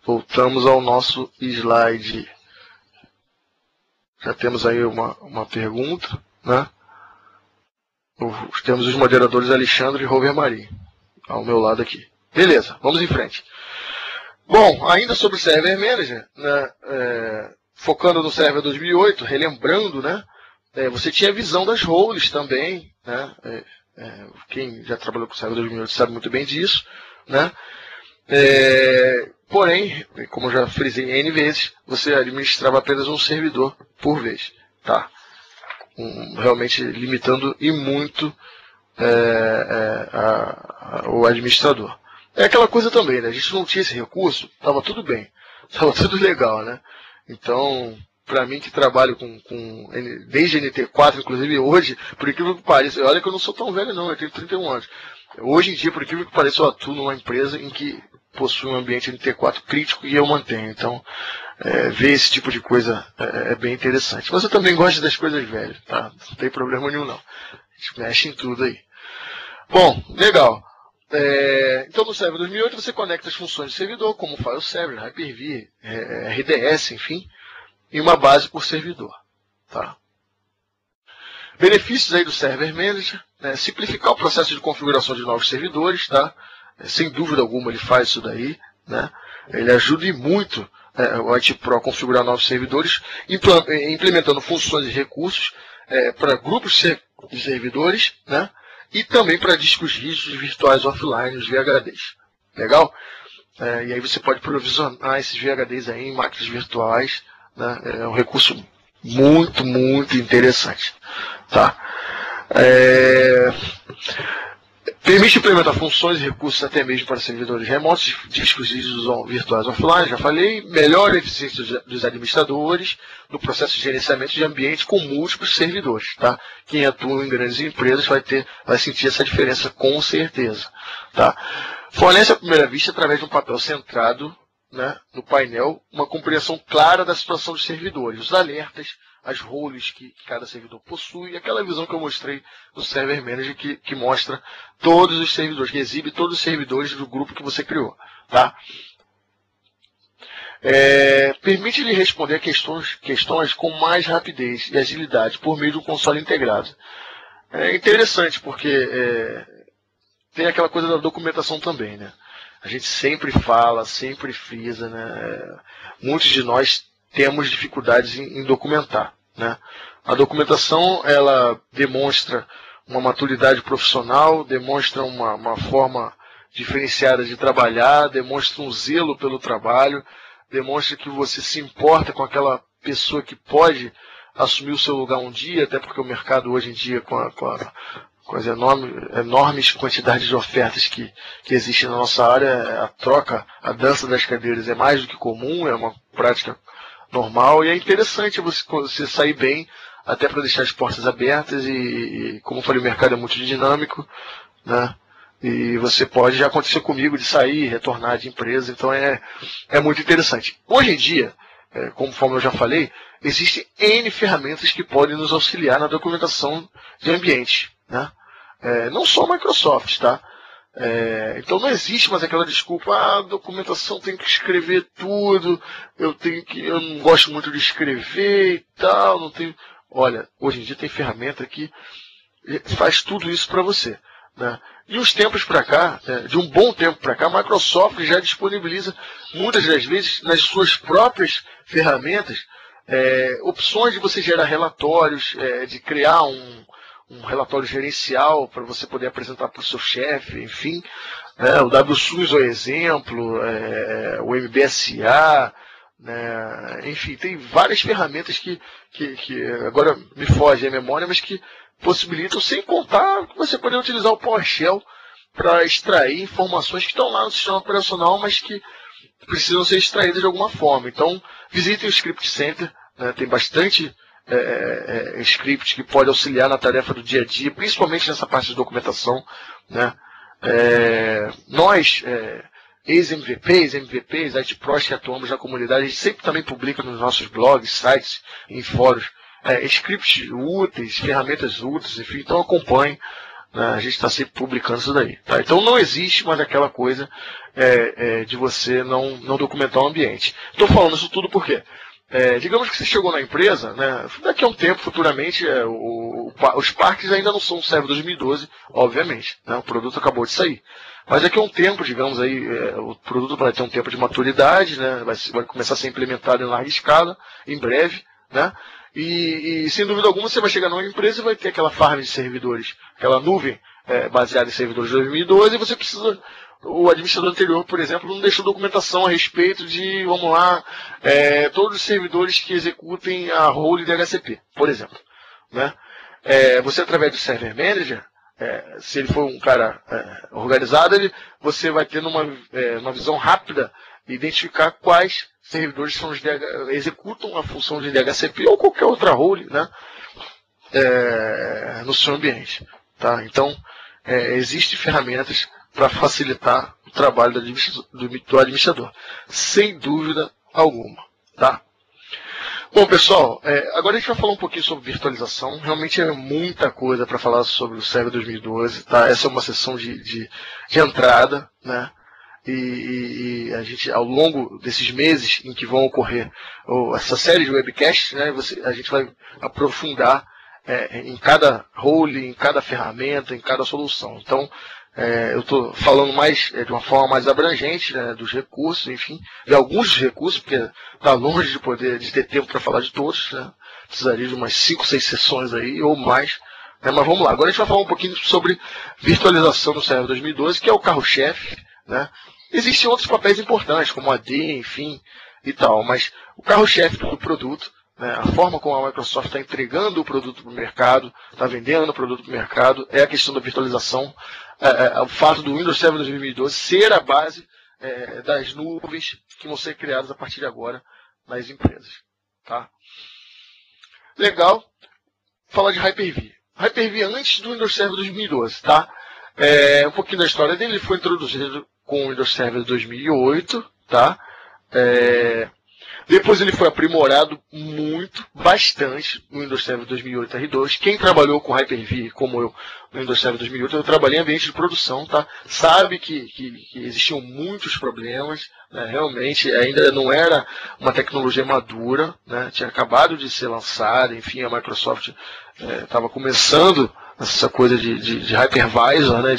Voltamos ao nosso slide. Já temos aí uma pergunta, né? Temos os moderadores Alexandre e Rover Marim ao meu lado aqui. Beleza, vamos em frente. Bom, ainda sobre o Server Manager, né, focando no Server 2008, relembrando, né, você tinha a visão das roles também, né, quem já trabalhou com o Server 2008 sabe muito bem disso, né, porém, como eu já frisei N vezes, você administrava apenas um servidor por vez, tá? Realmente limitando e muito o administrador. É aquela coisa também, né? A gente não tinha esse recurso, estava tudo bem, estava tudo legal, né? Então, para mim que trabalho desde NT4, inclusive hoje, por incrível que pareça, olha que eu não sou tão velho não, eu tenho 31 anos. Hoje em dia, por incrível que pareça, eu atuo numa empresa em que possui um ambiente NT4 crítico e eu mantenho. Então, ver esse tipo de coisa é bem interessante. Mas eu também gosto das coisas velhas, tá? Não tem problema nenhum não. A gente mexe em tudo aí. Bom, legal. Então no Server 2008 você conecta as funções de servidor, como File Server, Hyper-V, RDS, enfim, em uma base por servidor. Tá? Benefícios aí do Server Manager, né? Simplificar o processo de configuração de novos servidores, tá? Sem dúvida alguma ele faz isso daí, né? Ele ajuda e muito o IT Pro a configurar novos servidores, implementando funções e recursos para grupos de servidores, né? E também para discos rígidos virtuais offline, os VHDs. Legal? E aí você pode provisionar esses VHDs aí em máquinas virtuais, né? É um recurso muito, muito interessante. Tá? Permite implementar funções e recursos até mesmo para servidores remotos, discos virtuais offline, já falei. Melhora a eficiência dos administradores no processo de gerenciamento de ambiente com múltiplos servidores. Tá? Quem atua em grandes empresas vai sentir essa diferença com certeza. Tá? Fornece à primeira vista, através de um papel centrado, né, no painel, uma compreensão clara da situação dos servidores, os alertas, as roles que cada servidor possui, e aquela visão que eu mostrei do Server Manager que mostra todos os servidores, que exibe todos os servidores do grupo que você criou. Tá? Permite-lhe responder a questões com mais rapidez e agilidade por meio de um console integrado. É interessante porque tem aquela coisa da documentação também, né? A gente sempre fala, sempre frisa, né? Muitos de nós temos dificuldades em documentar, né? A documentação, ela demonstra uma maturidade profissional, demonstra uma forma diferenciada de trabalhar, demonstra um zelo pelo trabalho, demonstra que você se importa com aquela pessoa que pode assumir o seu lugar um dia, até porque o mercado hoje em dia, com as enormes quantidades de ofertas que existem na nossa área, a troca, a dança das cadeiras é mais do que comum, é uma prática normal, e é interessante você sair bem, até para deixar as portas abertas, e como eu falei, o mercado é muito dinâmico, né? E você pode, já acontecer comigo, de sair, retornar de empresa, então é muito interessante. Hoje em dia, conforme eu já falei, existem N ferramentas que podem nos auxiliar na documentação de ambiente, né? Não só a Microsoft, tá? Então não existe mais aquela desculpa, a documentação tem que escrever tudo, eu não gosto muito de escrever e tal, não tenho. Olha, hoje em dia tem ferramenta que faz tudo isso para você, né? De uns tempos para cá, de um bom tempo para cá, a Microsoft já disponibiliza muitas das vezes nas suas próprias ferramentas opções de você gerar relatórios, de criar um relatório gerencial para você poder apresentar para o seu chefe, enfim. O WSUS é um exemplo, o MBSA, né? Enfim, tem várias ferramentas que agora me foge a memória, mas que possibilitam, sem contar que você poder utilizar o PowerShell para extrair informações que estão lá no sistema operacional, mas que precisam ser extraídas de alguma forma. Então, visitem o Script Center, né? Tem bastante script que pode auxiliar na tarefa do dia a dia, principalmente nessa parte de documentação, né? Nós, ex-MVPs, IT-Pros que atuamos na comunidade, a gente sempre também publica nos nossos blogs, sites, em fóruns, scripts úteis, ferramentas úteis, enfim, então acompanhe, né? A gente está sempre publicando isso daí. Tá? Então não existe mais aquela coisa de você não documentar o ambiente. Estou falando isso tudo por quê? Digamos que você chegou na empresa, né, daqui a um tempo, futuramente, os parques ainda não são server 2012, obviamente, né, o produto acabou de sair. Mas daqui a um tempo, digamos aí, o produto vai ter um tempo de maturidade, né, vai começar a ser implementado em larga escala, em breve, né, e sem dúvida alguma você vai chegar numa empresa e vai ter aquela farm de servidores, aquela nuvem baseada em servidores de 2012, e você precisa. O administrador anterior, por exemplo, não deixou documentação a respeito de, vamos lá, todos os servidores que executem a role de HCP, por exemplo, né? Você, através do Server Manager, se ele for um cara organizado, você vai ter uma visão rápida de identificar quais servidores são executam a função de DHCP ou qualquer outra role, né? No seu ambiente. Tá? Então, existem ferramentas para facilitar o trabalho do administrador, sem dúvida alguma. Tá? Bom, pessoal, agora a gente vai falar um pouquinho sobre virtualização. Realmente é muita coisa para falar sobre o Server 2012. Tá? Essa é uma sessão de entrada, né? E a gente, ao longo desses meses em que vão ocorrer essa série de webcasts, né, a gente vai aprofundar em cada role, em cada ferramenta, em cada solução. Então, eu estou falando mais de uma forma mais abrangente, né, dos recursos, enfim, de alguns dos recursos, porque está longe de ter tempo para falar de todos, né? Precisaria de umas 5, 6 sessões aí, ou mais, né? Mas vamos lá, agora a gente vai falar um pouquinho sobre virtualização no Server 2012, que é o carro-chefe, né? Existem outros papéis importantes, como AD, enfim, e tal, mas o carro-chefe do produto, né, a forma como a Microsoft está entregando o produto para o mercado, está vendendo o produto para o mercado, é a questão da virtualização. o fato do Windows Server 2012 ser a base das nuvens que vão ser criadas a partir de agora nas empresas. Tá? Legal. Falar de Hyper-V. Hyper-V antes do Windows Server 2012. Tá? Um pouquinho da história dele. Ele foi introduzido com o Windows Server 2008. Tá? Depois ele foi aprimorado bastante no Windows Server 2008 R2. Quem trabalhou com Hyper-V, como eu, no Windows Server 2008, eu trabalhei em ambiente de produção, tá? Sabe que existiam muitos problemas, né? Realmente ainda não era uma tecnologia madura, né? Tinha acabado de ser lançada, enfim, a Microsoft estava começando essa coisa de hypervisor, né?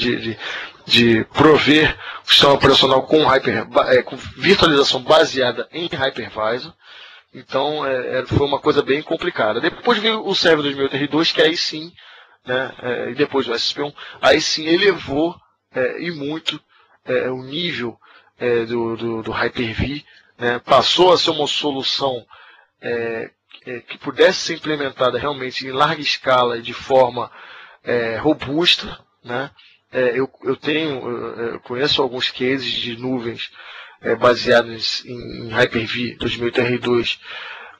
De prover o sistema operacional com virtualização baseada em hypervisor. Então, foi uma coisa bem complicada. Depois veio o Server 2008 R2, que aí sim, né, e depois o SSP1, aí sim elevou e muito o nível do Hyper-V, né, passou a ser uma solução que pudesse ser implementada realmente em larga escala e de forma robusta, né. Eu conheço alguns cases de nuvens baseadas em Hyper-V 2008 R2,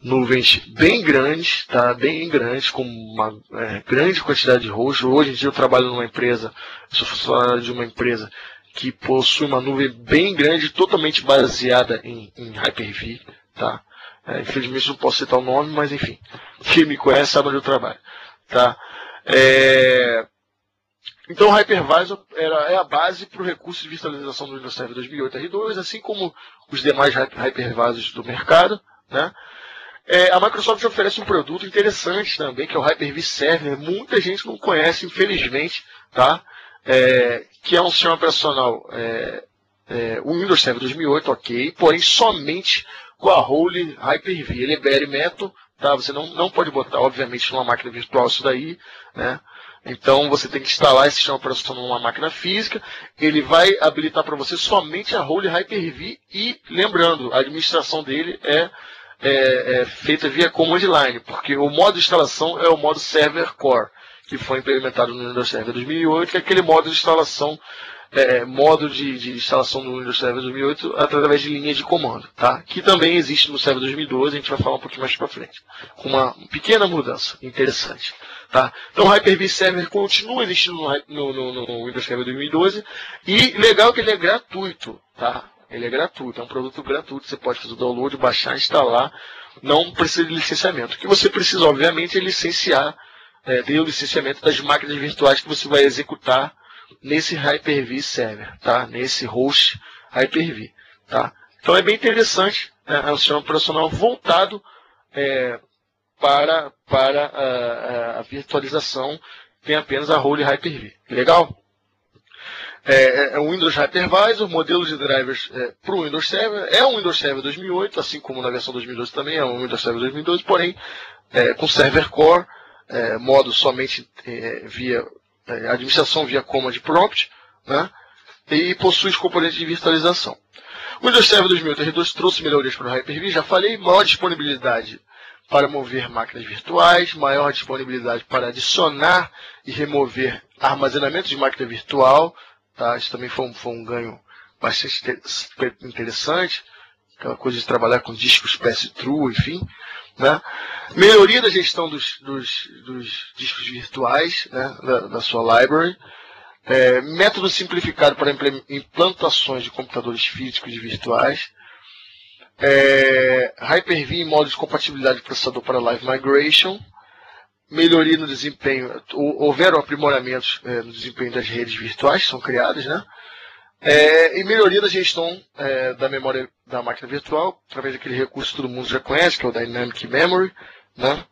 nuvens bem grandes, tá? Bem grandes, com uma grande quantidade de hosts. Hoje em dia eu trabalho numa empresa, sou funcionário de uma empresa que possui uma nuvem bem grande, totalmente baseada em Hyper-V, tá? Infelizmente não posso citar o nome, mas enfim, quem me conhece sabe onde eu trabalho, tá? Então o Hypervisor é a base para o recurso de virtualização do Windows Server 2008 R2, assim como os demais Hypervisors do mercado, né? A Microsoft oferece um produto interessante também, que é o Hyper-V Server. Muita gente não conhece, infelizmente, tá? Que é um sistema operacional, o Windows Server 2008, ok, porém somente com a role Hyper-V. Ele é bare metal, tá? Você não pode botar, obviamente, numa máquina virtual isso daí, né? Então você tem que instalar esse sistema operacional numa máquina física. Ele vai habilitar para você somente a role Hyper-V e, lembrando, a administração dele é feita via command line, porque o modo de instalação é o modo Server Core, que foi implementado no Windows Server 2008, que é aquele modo de instalação, de instalação do Windows Server 2008 através de linha de comando, tá? Que também existe no Server 2012, a gente vai falar um pouquinho mais para frente, com uma pequena mudança interessante, tá? Então o Hyper-V Server continua existindo no Windows Server 2012 e legal que ele é gratuito, tá? Ele é gratuito, é um produto gratuito, você pode fazer o download, baixar, instalar, não precisa de licenciamento. O que você precisa, obviamente, é licenciar, ter o licenciamento das máquinas virtuais que você vai executar nesse Hyper-V Server, tá? Nesse host Hyper-V, tá? Então é bem interessante, né? É um sistema operacional voltado para a virtualização, tem apenas a role Hyper-V. Legal? É um Windows Hypervisor, modelo de drivers para o Windows Server. É um Windows Server 2008, assim como na versão 2012 também é um Windows Server 2012, porém com Server Core, modo somente via administração via command prompt, né? E possui os componentes de virtualização. O Windows Server 2008 R2 trouxe melhorias para o Hyper-V, já falei, maior disponibilidade para mover máquinas virtuais, maior disponibilidade para adicionar e remover armazenamento de máquina virtual, tá? Isso também foi um ganho bastante interessante, aquela coisa de trabalhar com discos pass-through, enfim, né? Melhoria da gestão dos discos virtuais, né? da sua library, método simplificado para implantações de computadores físicos e virtuais, Hyper-V em modo de compatibilidade de processador para Live Migration, melhoria no desempenho, houveram aprimoramentos no desempenho das redes virtuais que são criadas, né? E melhoria da gestão da memória da máquina virtual, através daquele recurso que todo mundo já conhece, que é o Dynamic Memory, né?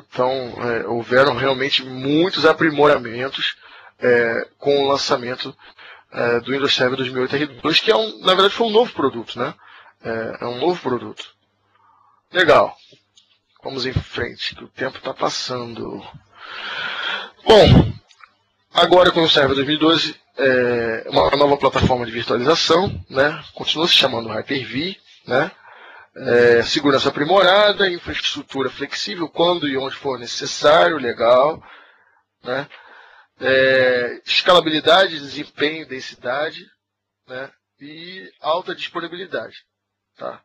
Então, houveram realmente muitos aprimoramentos com o lançamento do Windows Server 2008 R2, que na verdade foi um novo produto, né? É um novo produto. Legal. Vamos em frente, que o tempo está passando. Bom, agora com o Server 2012, uma nova plataforma de virtualização, né? Continua se chamando Hyper-V, né? Segurança aprimorada, infraestrutura flexível quando e onde for necessário, legal, né? escalabilidade, desempenho, densidade, né, e alta disponibilidade. Tá?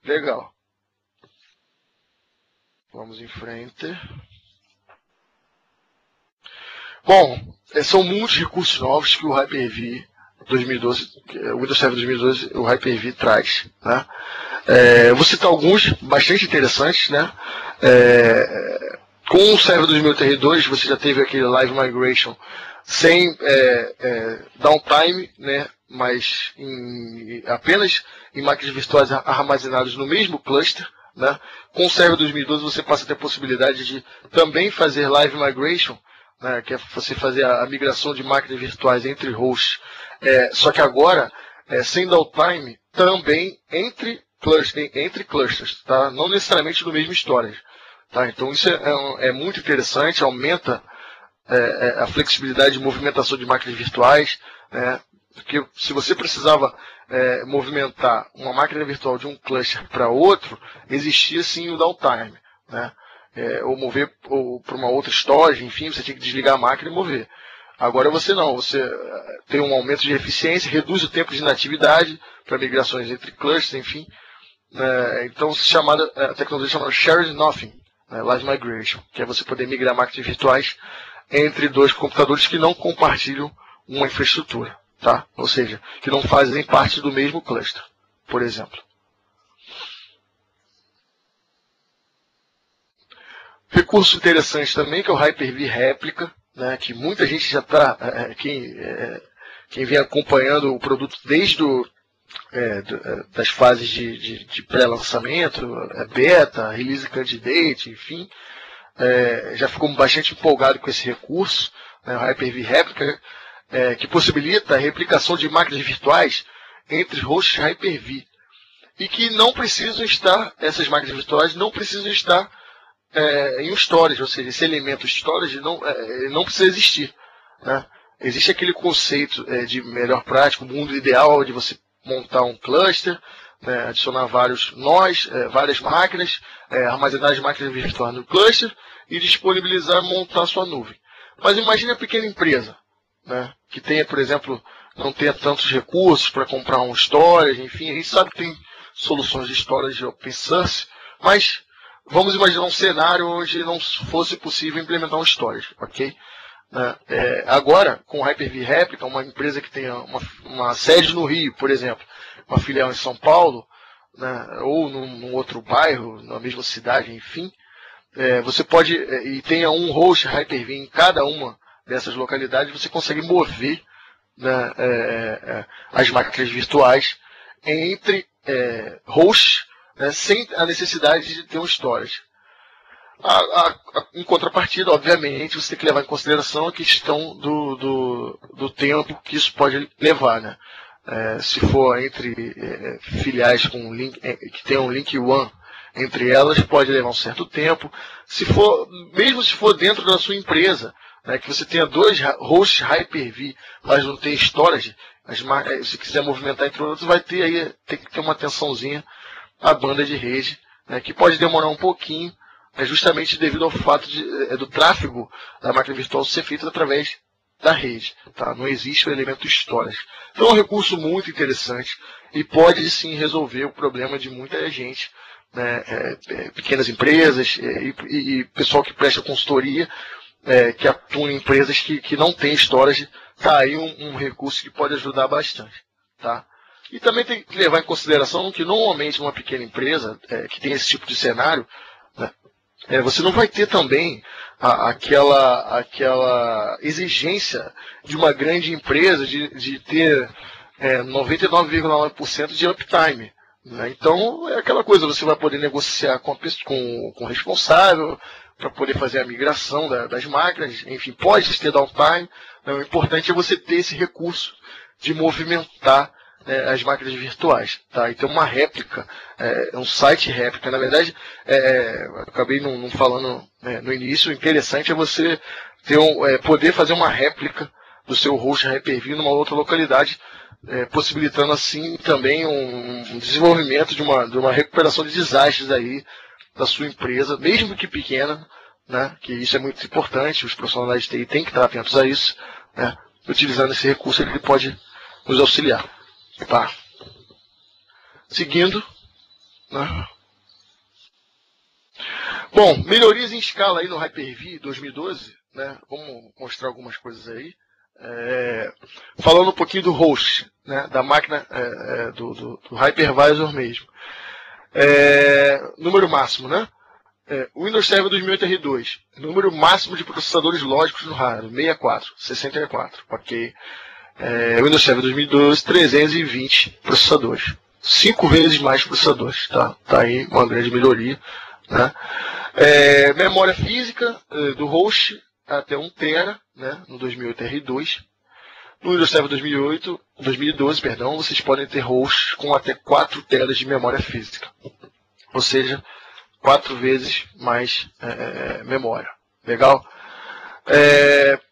Legal. Vamos em frente. Bom, são muitos recursos novos que o Hyper-V 2012, o Windows Server 2012, o Hyper-V traz. Né? Vou citar alguns bastante interessantes. Né? Com o Server 2002, você já teve aquele Live Migration sem downtime, né? Mas apenas em máquinas virtuais armazenadas no mesmo cluster. Né? Com o Server 2012 você passa a ter a possibilidade de também fazer Live Migration, né? Que é você fazer a migração de máquinas virtuais entre hosts, só que agora sem downtime também entre clusters, tá? Não necessariamente no mesmo storage. Tá? Então isso é muito interessante, aumenta a flexibilidade de movimentação de máquinas virtuais, né? Porque se você precisava movimentar uma máquina virtual de um cluster para outro, existia sim o downtime, né? Ou mover para uma outra storage, enfim, você tinha que desligar a máquina e mover. Agora você não, você tem um aumento de eficiência, reduz o tempo de inatividade para migrações entre clusters, enfim. Então a tecnologia chamada Shared Nothing, né, Live Migration, que é você poder migrar máquinas virtuais entre dois computadores que não compartilham uma infraestrutura. Tá? Ou seja, que não fazem parte do mesmo cluster, por exemplo. Recurso interessante também que é o Hyper-V Réplica, né, que muita gente já está, quem vem acompanhando o produto desde das fases de pré-lançamento, beta, release candidate, enfim, já ficou bastante empolgado com esse recurso, né, o Hyper-V Réplica, que possibilita a replicação de máquinas virtuais entre hosts Hyper-V e que não precisam estar, essas máquinas virtuais não precisam estar em um storage, ou seja, esse elemento storage não precisa existir. Né? Existe aquele conceito de melhor prática, o mundo ideal de você montar um cluster, né, adicionar vários nós, várias máquinas, armazenar as máquinas virtuais no cluster e disponibilizar, montar sua nuvem. Mas imagine a pequena empresa, né, que tenha, por exemplo, não tenha tantos recursos para comprar um storage, enfim, a gente sabe que tem soluções de storage open source, mas vamos imaginar um cenário onde não fosse possível implementar um storage, ok? Agora, com o Hyper-V Réplica, uma empresa que tenha uma sede no Rio, por exemplo, uma filial em São Paulo, né, ou num outro bairro, na mesma cidade, enfim, você pode, e tenha um host Hyper-V em cada uma dessas localidades, você consegue mover, né, as máquinas virtuais entre hosts, né, sem a necessidade de ter um storage. Em contrapartida, obviamente, você tem que levar em consideração a questão do tempo que isso pode levar. Né? Se for entre filiais com link, que tenham link one entre elas, pode levar um certo tempo. Mesmo se for dentro da sua empresa, né, que você tenha dois hosts Hyper-V, mas não tem storage, se quiser movimentar entre outros, vai ter que ter uma atençãozinha à banda de rede, né, que pode demorar um pouquinho, justamente devido ao fato do tráfego da máquina virtual ser feito através da rede. Tá? Não existe o elemento storage. Então é um recurso muito interessante e pode sim resolver o problema de muita gente, né, pequenas empresas e pessoal que presta consultoria, que atua em empresas que não tem storage. Está aí um recurso que pode ajudar bastante. Tá? E também tem que levar em consideração que normalmente uma pequena empresa que tem esse tipo de cenário, né, você não vai ter também aquela exigência de uma grande empresa de ter 99,9% de uptime. Né? Então é aquela coisa, você vai poder negociar com o responsável para poder fazer a migração das máquinas, enfim, pode ter downtime. Né? O importante é você ter esse recurso de movimentar as máquinas virtuais, tá? Então uma réplica, um site réplica, na verdade, acabei não falando no início, o interessante é você poder fazer uma réplica do seu host Hyper-V numa outra localidade, possibilitando assim também um desenvolvimento de uma recuperação de desastres aí da sua empresa, mesmo que pequena, né, que isso é muito importante, os profissionais de TI têm que estar atentos a isso, né, utilizando esse recurso ele pode nos auxiliar. Tá. Seguindo, né. Bom, melhorias em escala aí no Hyper-V 2012, né, vamos mostrar algumas coisas aí. Falando um pouquinho do host, né, da máquina do hypervisor mesmo. Número máximo, né? Windows Server 2008 R2, número máximo de processadores lógicos no hardware, 64, ok. Windows Server 2012, 320 processadores, 5 vezes mais processadores, tá? Tá aí uma grande melhoria, né? Memória física do host até 1 TB, né, no 2008 R2. No Windows Server 2012, vocês podem ter hosts com até 4 TB de memória física. Ou seja, 4 vezes mais memória. Legal?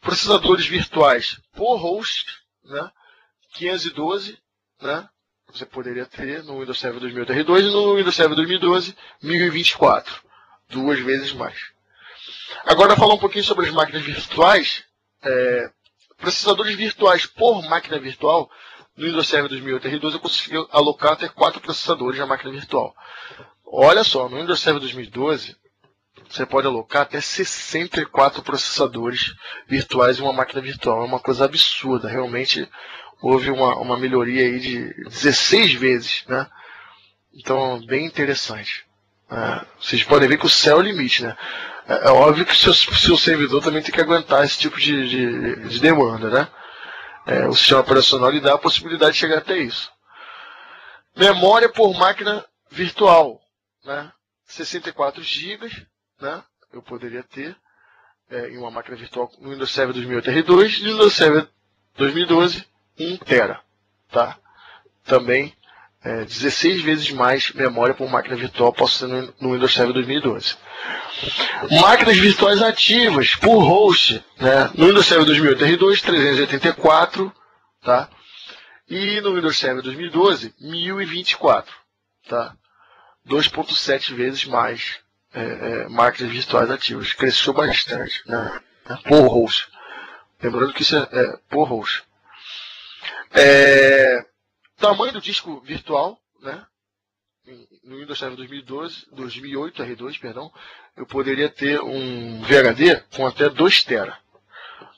Processadores virtuais por host, né, 512, né, você poderia ter no Windows Server 2008 R2 e no Windows Server 2012, 1024. 2 vezes mais. Agora, falar um pouquinho sobre as máquinas virtuais. Processadores virtuais por máquina virtual, no Windows Server 2008 R2 eu consegui alocar até 4 processadores na máquina virtual. Olha só, no Windows Server 2012, você pode alocar até 64 processadores virtuais em uma máquina virtual. É uma coisa absurda, realmente houve uma melhoria aí de 16 vezes, né? Então, bem interessante. Vocês podem ver que o céu é o limite, né? É óbvio que o seu servidor também tem que aguentar esse tipo de demanda, né? O sistema operacional lhe dá a possibilidade de chegar até isso. Memória por máquina virtual, né? 64 GB, né? Eu poderia ter em uma máquina virtual no Windows Server 2008 R2 e no Windows Server 2012 1 TB, tá? Também 16 vezes mais memória por máquina virtual posso ter no Windows Server 2012. Máquinas virtuais ativas por host, né? No Windows Server 2008 R2, 384, tá? E no Windows Server 2012, 1024, tá? 2,7 vezes mais máquinas virtuais ativas. Cresceu bastante, né? Por host. Lembrando que isso é por host. Tamanho do disco virtual, né? No Windows Server 2008 R2, perdão, eu poderia ter um VHD com até 2 TB.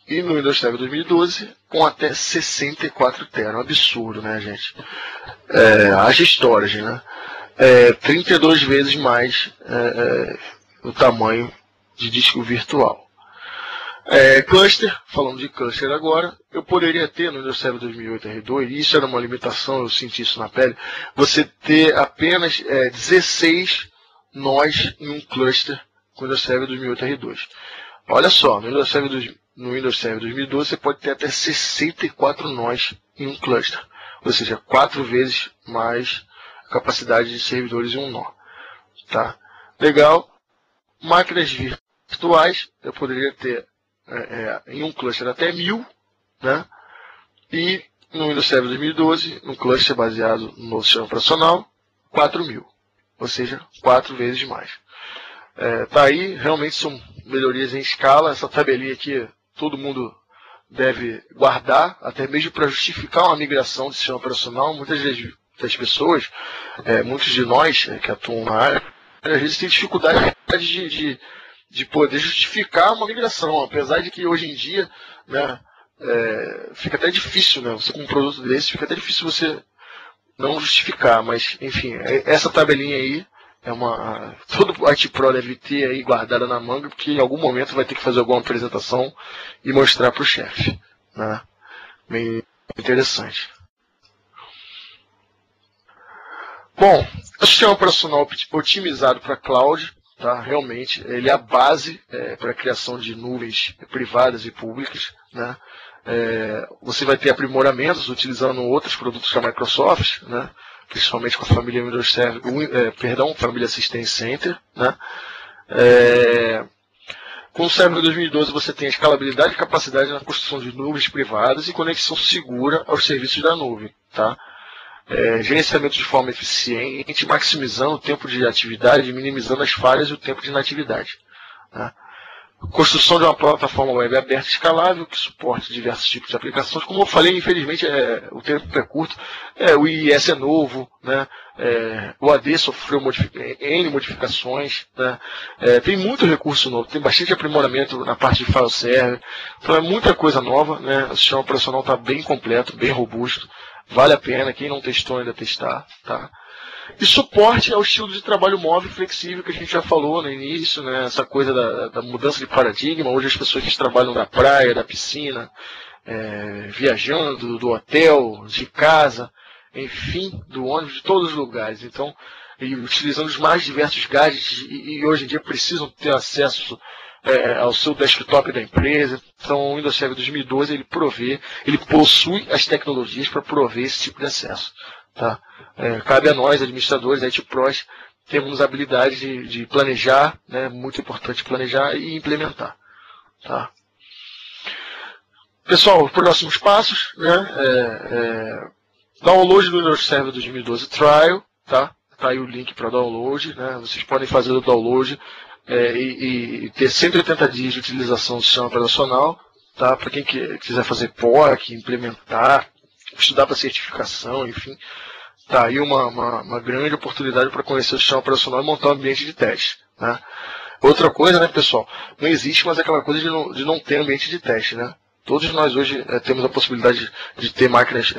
E no Windows Server 2012 com até 64 TB. Um absurdo, né, gente? Haja storage, né? 32 vezes mais o tamanho de disco virtual. Cluster, falando de cluster agora, eu poderia ter no Windows Server 2008 R2, e isso era uma limitação, eu senti isso na pele, você ter apenas 16 nós em um cluster com o Windows Server 2008 R2. Olha só, no Windows Server 2012 você pode ter até 64 nós em um cluster, ou seja, 4 vezes mais a capacidade de servidores em um nó. Tá? Legal. Máquinas virtuais, eu poderia ter em um cluster até 1000, né? E no Windows Server 2012, no cluster baseado no novo sistema operacional, 4000, ou seja, 4 vezes mais. Tá aí, realmente são melhorias em escala. Essa tabelinha aqui todo mundo deve guardar, até mesmo para justificar uma migração de sistema operacional. Muitas das pessoas, muitos de nós que atuam na área, às vezes tem dificuldade de poder justificar uma migração, apesar de que hoje em dia, né, fica até difícil, né, você com um produto desse, fica até difícil você não justificar, mas enfim, essa tabelinha aí todo IT Pro deve ter aí guardada na manga, porque em algum momento vai ter que fazer alguma apresentação e mostrar para o chefe, né, bem interessante. Bom, o sistema operacional otimizado para cloud, tá? Realmente, ele é a base para a criação de nuvens privadas e públicas, né? Você vai ter aprimoramentos utilizando outros produtos da Microsoft, né? Principalmente com a família Windows Server, família System Center, né? Com o Server 2012 você tem a escalabilidade e capacidade na construção de nuvens privadas e conexão segura aos serviços da nuvem, tá? Gerenciamento de forma eficiente, maximizando o tempo de atividade, minimizando as falhas e o tempo de inatividade. Tá? Construção de uma plataforma web aberta e escalável que suporte diversos tipos de aplicações. Como eu falei, infelizmente o tempo é curto. O IIS é novo, né? O AD sofreu N modificações, né? Tem muito recurso novo, tem bastante aprimoramento na parte de file server. Então é muita coisa nova, né? O sistema operacional está bem completo, bem robusto. Vale a pena, quem não testou ainda testar, tá? E suporte ao estilo de trabalho móvel e flexível que a gente já falou no início, né? Essa coisa da mudança de paradigma. Hoje as pessoas que trabalham da praia, da piscina, viajando, do hotel, de casa, enfim, do ônibus, de todos os lugares. Então, e utilizando os mais diversos gadgets e hoje em dia precisam ter acesso ao seu desktop da empresa. Então o Windows Server 2012 ele possui as tecnologias para prover esse tipo de acesso. Tá? Cabe a nós, administradores, IT Pros, termos a habilidade de planejar, né? Muito importante planejar e implementar. Tá? Pessoal, próximos passos, né? Download do Windows Server 2012 Trial, tá? Tá aí o link para download, né? Vocês podem fazer o download e ter 180 dias de utilização do sistema operacional, tá? Para quem quiser fazer POC, implementar, estudar para certificação, enfim, tá aí uma grande oportunidade para conhecer o sistema operacional e montar um ambiente de teste, né? Outra coisa, né, pessoal, não existe mais aquela coisa de não ter ambiente de teste, né? Todos nós hoje temos a possibilidade de ter máquinas,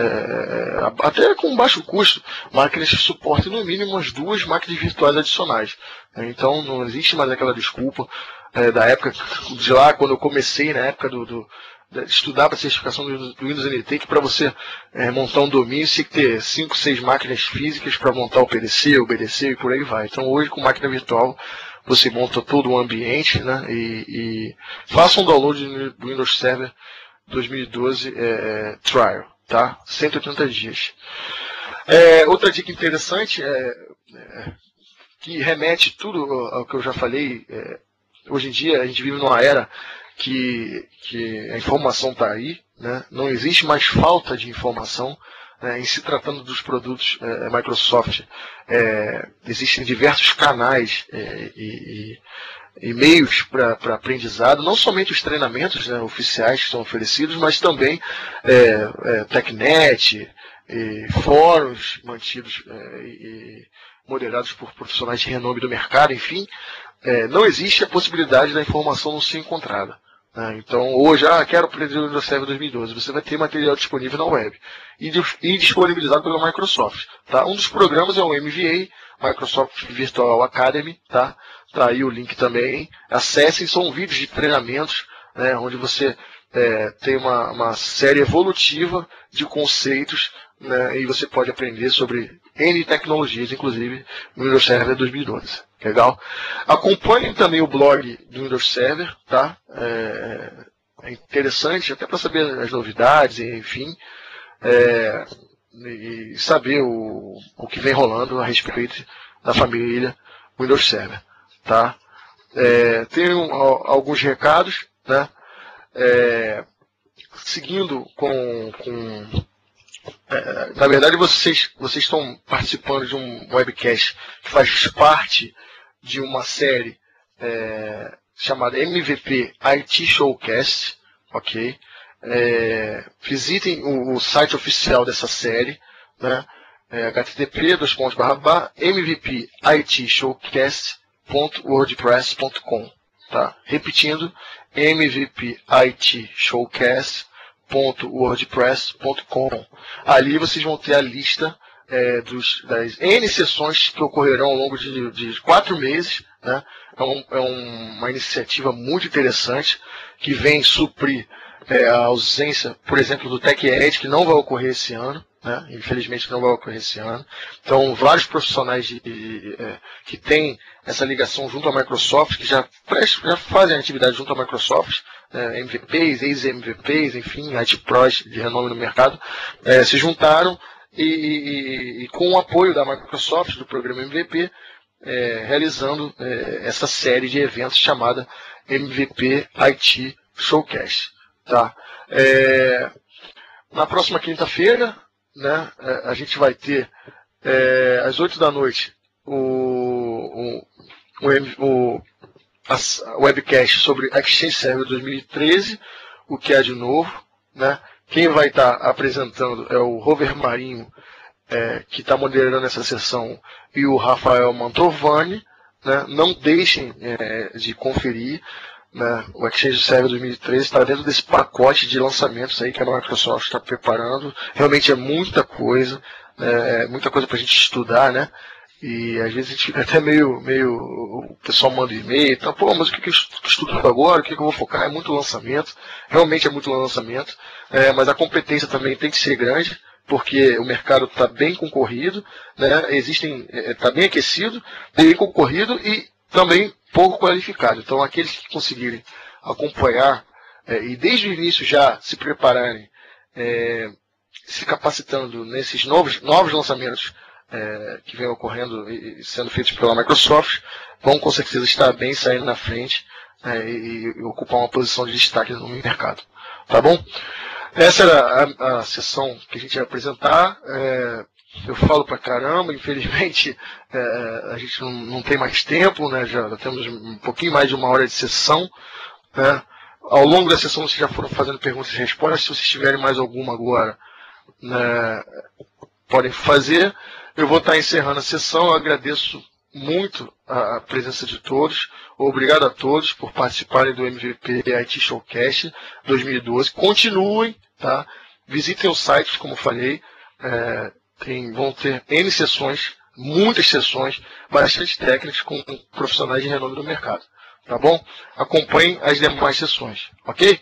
até com baixo custo, máquinas que suportem no mínimo umas 2 máquinas virtuais adicionais. Então não existe mais aquela desculpa da época de lá, quando eu comecei, na época de estudar para a certificação do Windows NT, que para você montar um domínio, você tem que ter 5, 6 máquinas físicas para montar o PDC, o BDC e por aí vai. Então hoje com máquina virtual você monta todo o ambiente, né, e faça um download do Windows Server 2012 Trial, tá? 180 dias. Outra dica interessante que remete tudo ao que eu já falei. Hoje em dia a gente vive numa era que a informação está aí, né? Não existe mais falta de informação. Em se tratando dos produtos Microsoft, existem diversos canais e meios para aprendizado, não somente os treinamentos, né, oficiais que são oferecidos, mas também TechNet, fóruns mantidos e moderados por profissionais de renome do mercado, enfim. Não existe a possibilidade da informação não ser encontrada. Então, hoje, quero aprender o Windows Server 2012. Você vai ter material disponível na web e disponibilizado pela Microsoft. Tá? Um dos programas é o MVA, Microsoft Virtual Academy. Tá aí o link também. Acessem, são vídeos de treinamentos, né, onde você tem uma série evolutiva de conceitos, né, e você pode aprender sobre N tecnologias, inclusive no Windows Server 2012. Legal? Acompanhem também o blog do Windows Server, tá? É interessante até para saber as novidades, enfim, e saber o que vem rolando a respeito da família Windows Server, tá? Tenho alguns recados, né? Seguindo na verdade, vocês estão participando de um webcast que faz parte de uma série chamada MVP IT Showcast, ok? Visitem o site oficial dessa série, né? http://mvpitshowcast.wordpress.com, tá? Repetindo, mvpitshowcast.wordpress.com. Ali vocês vão ter a lista das N sessões que ocorrerão ao longo de 4 meses, né? É uma iniciativa muito interessante que vem suprir a ausência, por exemplo, do TechEd, que não vai ocorrer esse ano, né? Infelizmente não vai ocorrer esse ano. Então, vários profissionais que têm essa ligação junto à Microsoft, que já fazem atividade junto à Microsoft, MVPs, ex-MVPs, enfim, IT Pros de renome no mercado, se juntaram e com o apoio da Microsoft, do programa MVP, realizando essa série de eventos chamada MVP IT Showcast. Tá? Na próxima quinta-feira, né, a gente vai ter às 8 da noite o a webcast sobre Exchange Server 2013, o que há de novo, né? Quem vai estar apresentando é o Rover Marinho, que está moderando essa sessão, e o Rafael Mantovani, né? Não deixem de conferir, né? O Exchange Server 2013 está dentro desse pacote de lançamentos aí que a Microsoft está preparando. Realmente é muita coisa para a gente estudar, né? E às vezes a gente fica até meio o pessoal manda e-mail e tal, pô, mas o que eu estudo agora, o que eu vou focar? É muito lançamento, realmente é muito lançamento, mas a competência também tem que ser grande, porque o mercado está bem concorrido, né? Está bem aquecido, bem concorrido e também pouco qualificado. Então aqueles que conseguirem acompanhar e desde o início já se prepararem, se capacitando nesses novos lançamentos que vem ocorrendo e sendo feitos pela Microsoft, vão com certeza estar bem saindo na frente e ocupar uma posição de destaque no mercado. Tá bom? Essa era a sessão que a gente ia apresentar. Eu falo pra caramba, infelizmente a gente não tem mais tempo, né? Já temos um pouquinho mais de 1 hora de sessão, né? Ao longo da sessão vocês já foram fazendo perguntas e respostas. Se vocês tiverem mais alguma agora, né, podem fazer. Eu vou estar encerrando a sessão. Eu agradeço muito a presença de todos. Obrigado a todos por participarem do MVP IT Showcast 2012. Continuem, tá? Visitem o site, como falei. Vão ter N sessões, muitas sessões, bastante técnicas com profissionais de renome do mercado. Tá bom? Acompanhem as demais sessões, ok?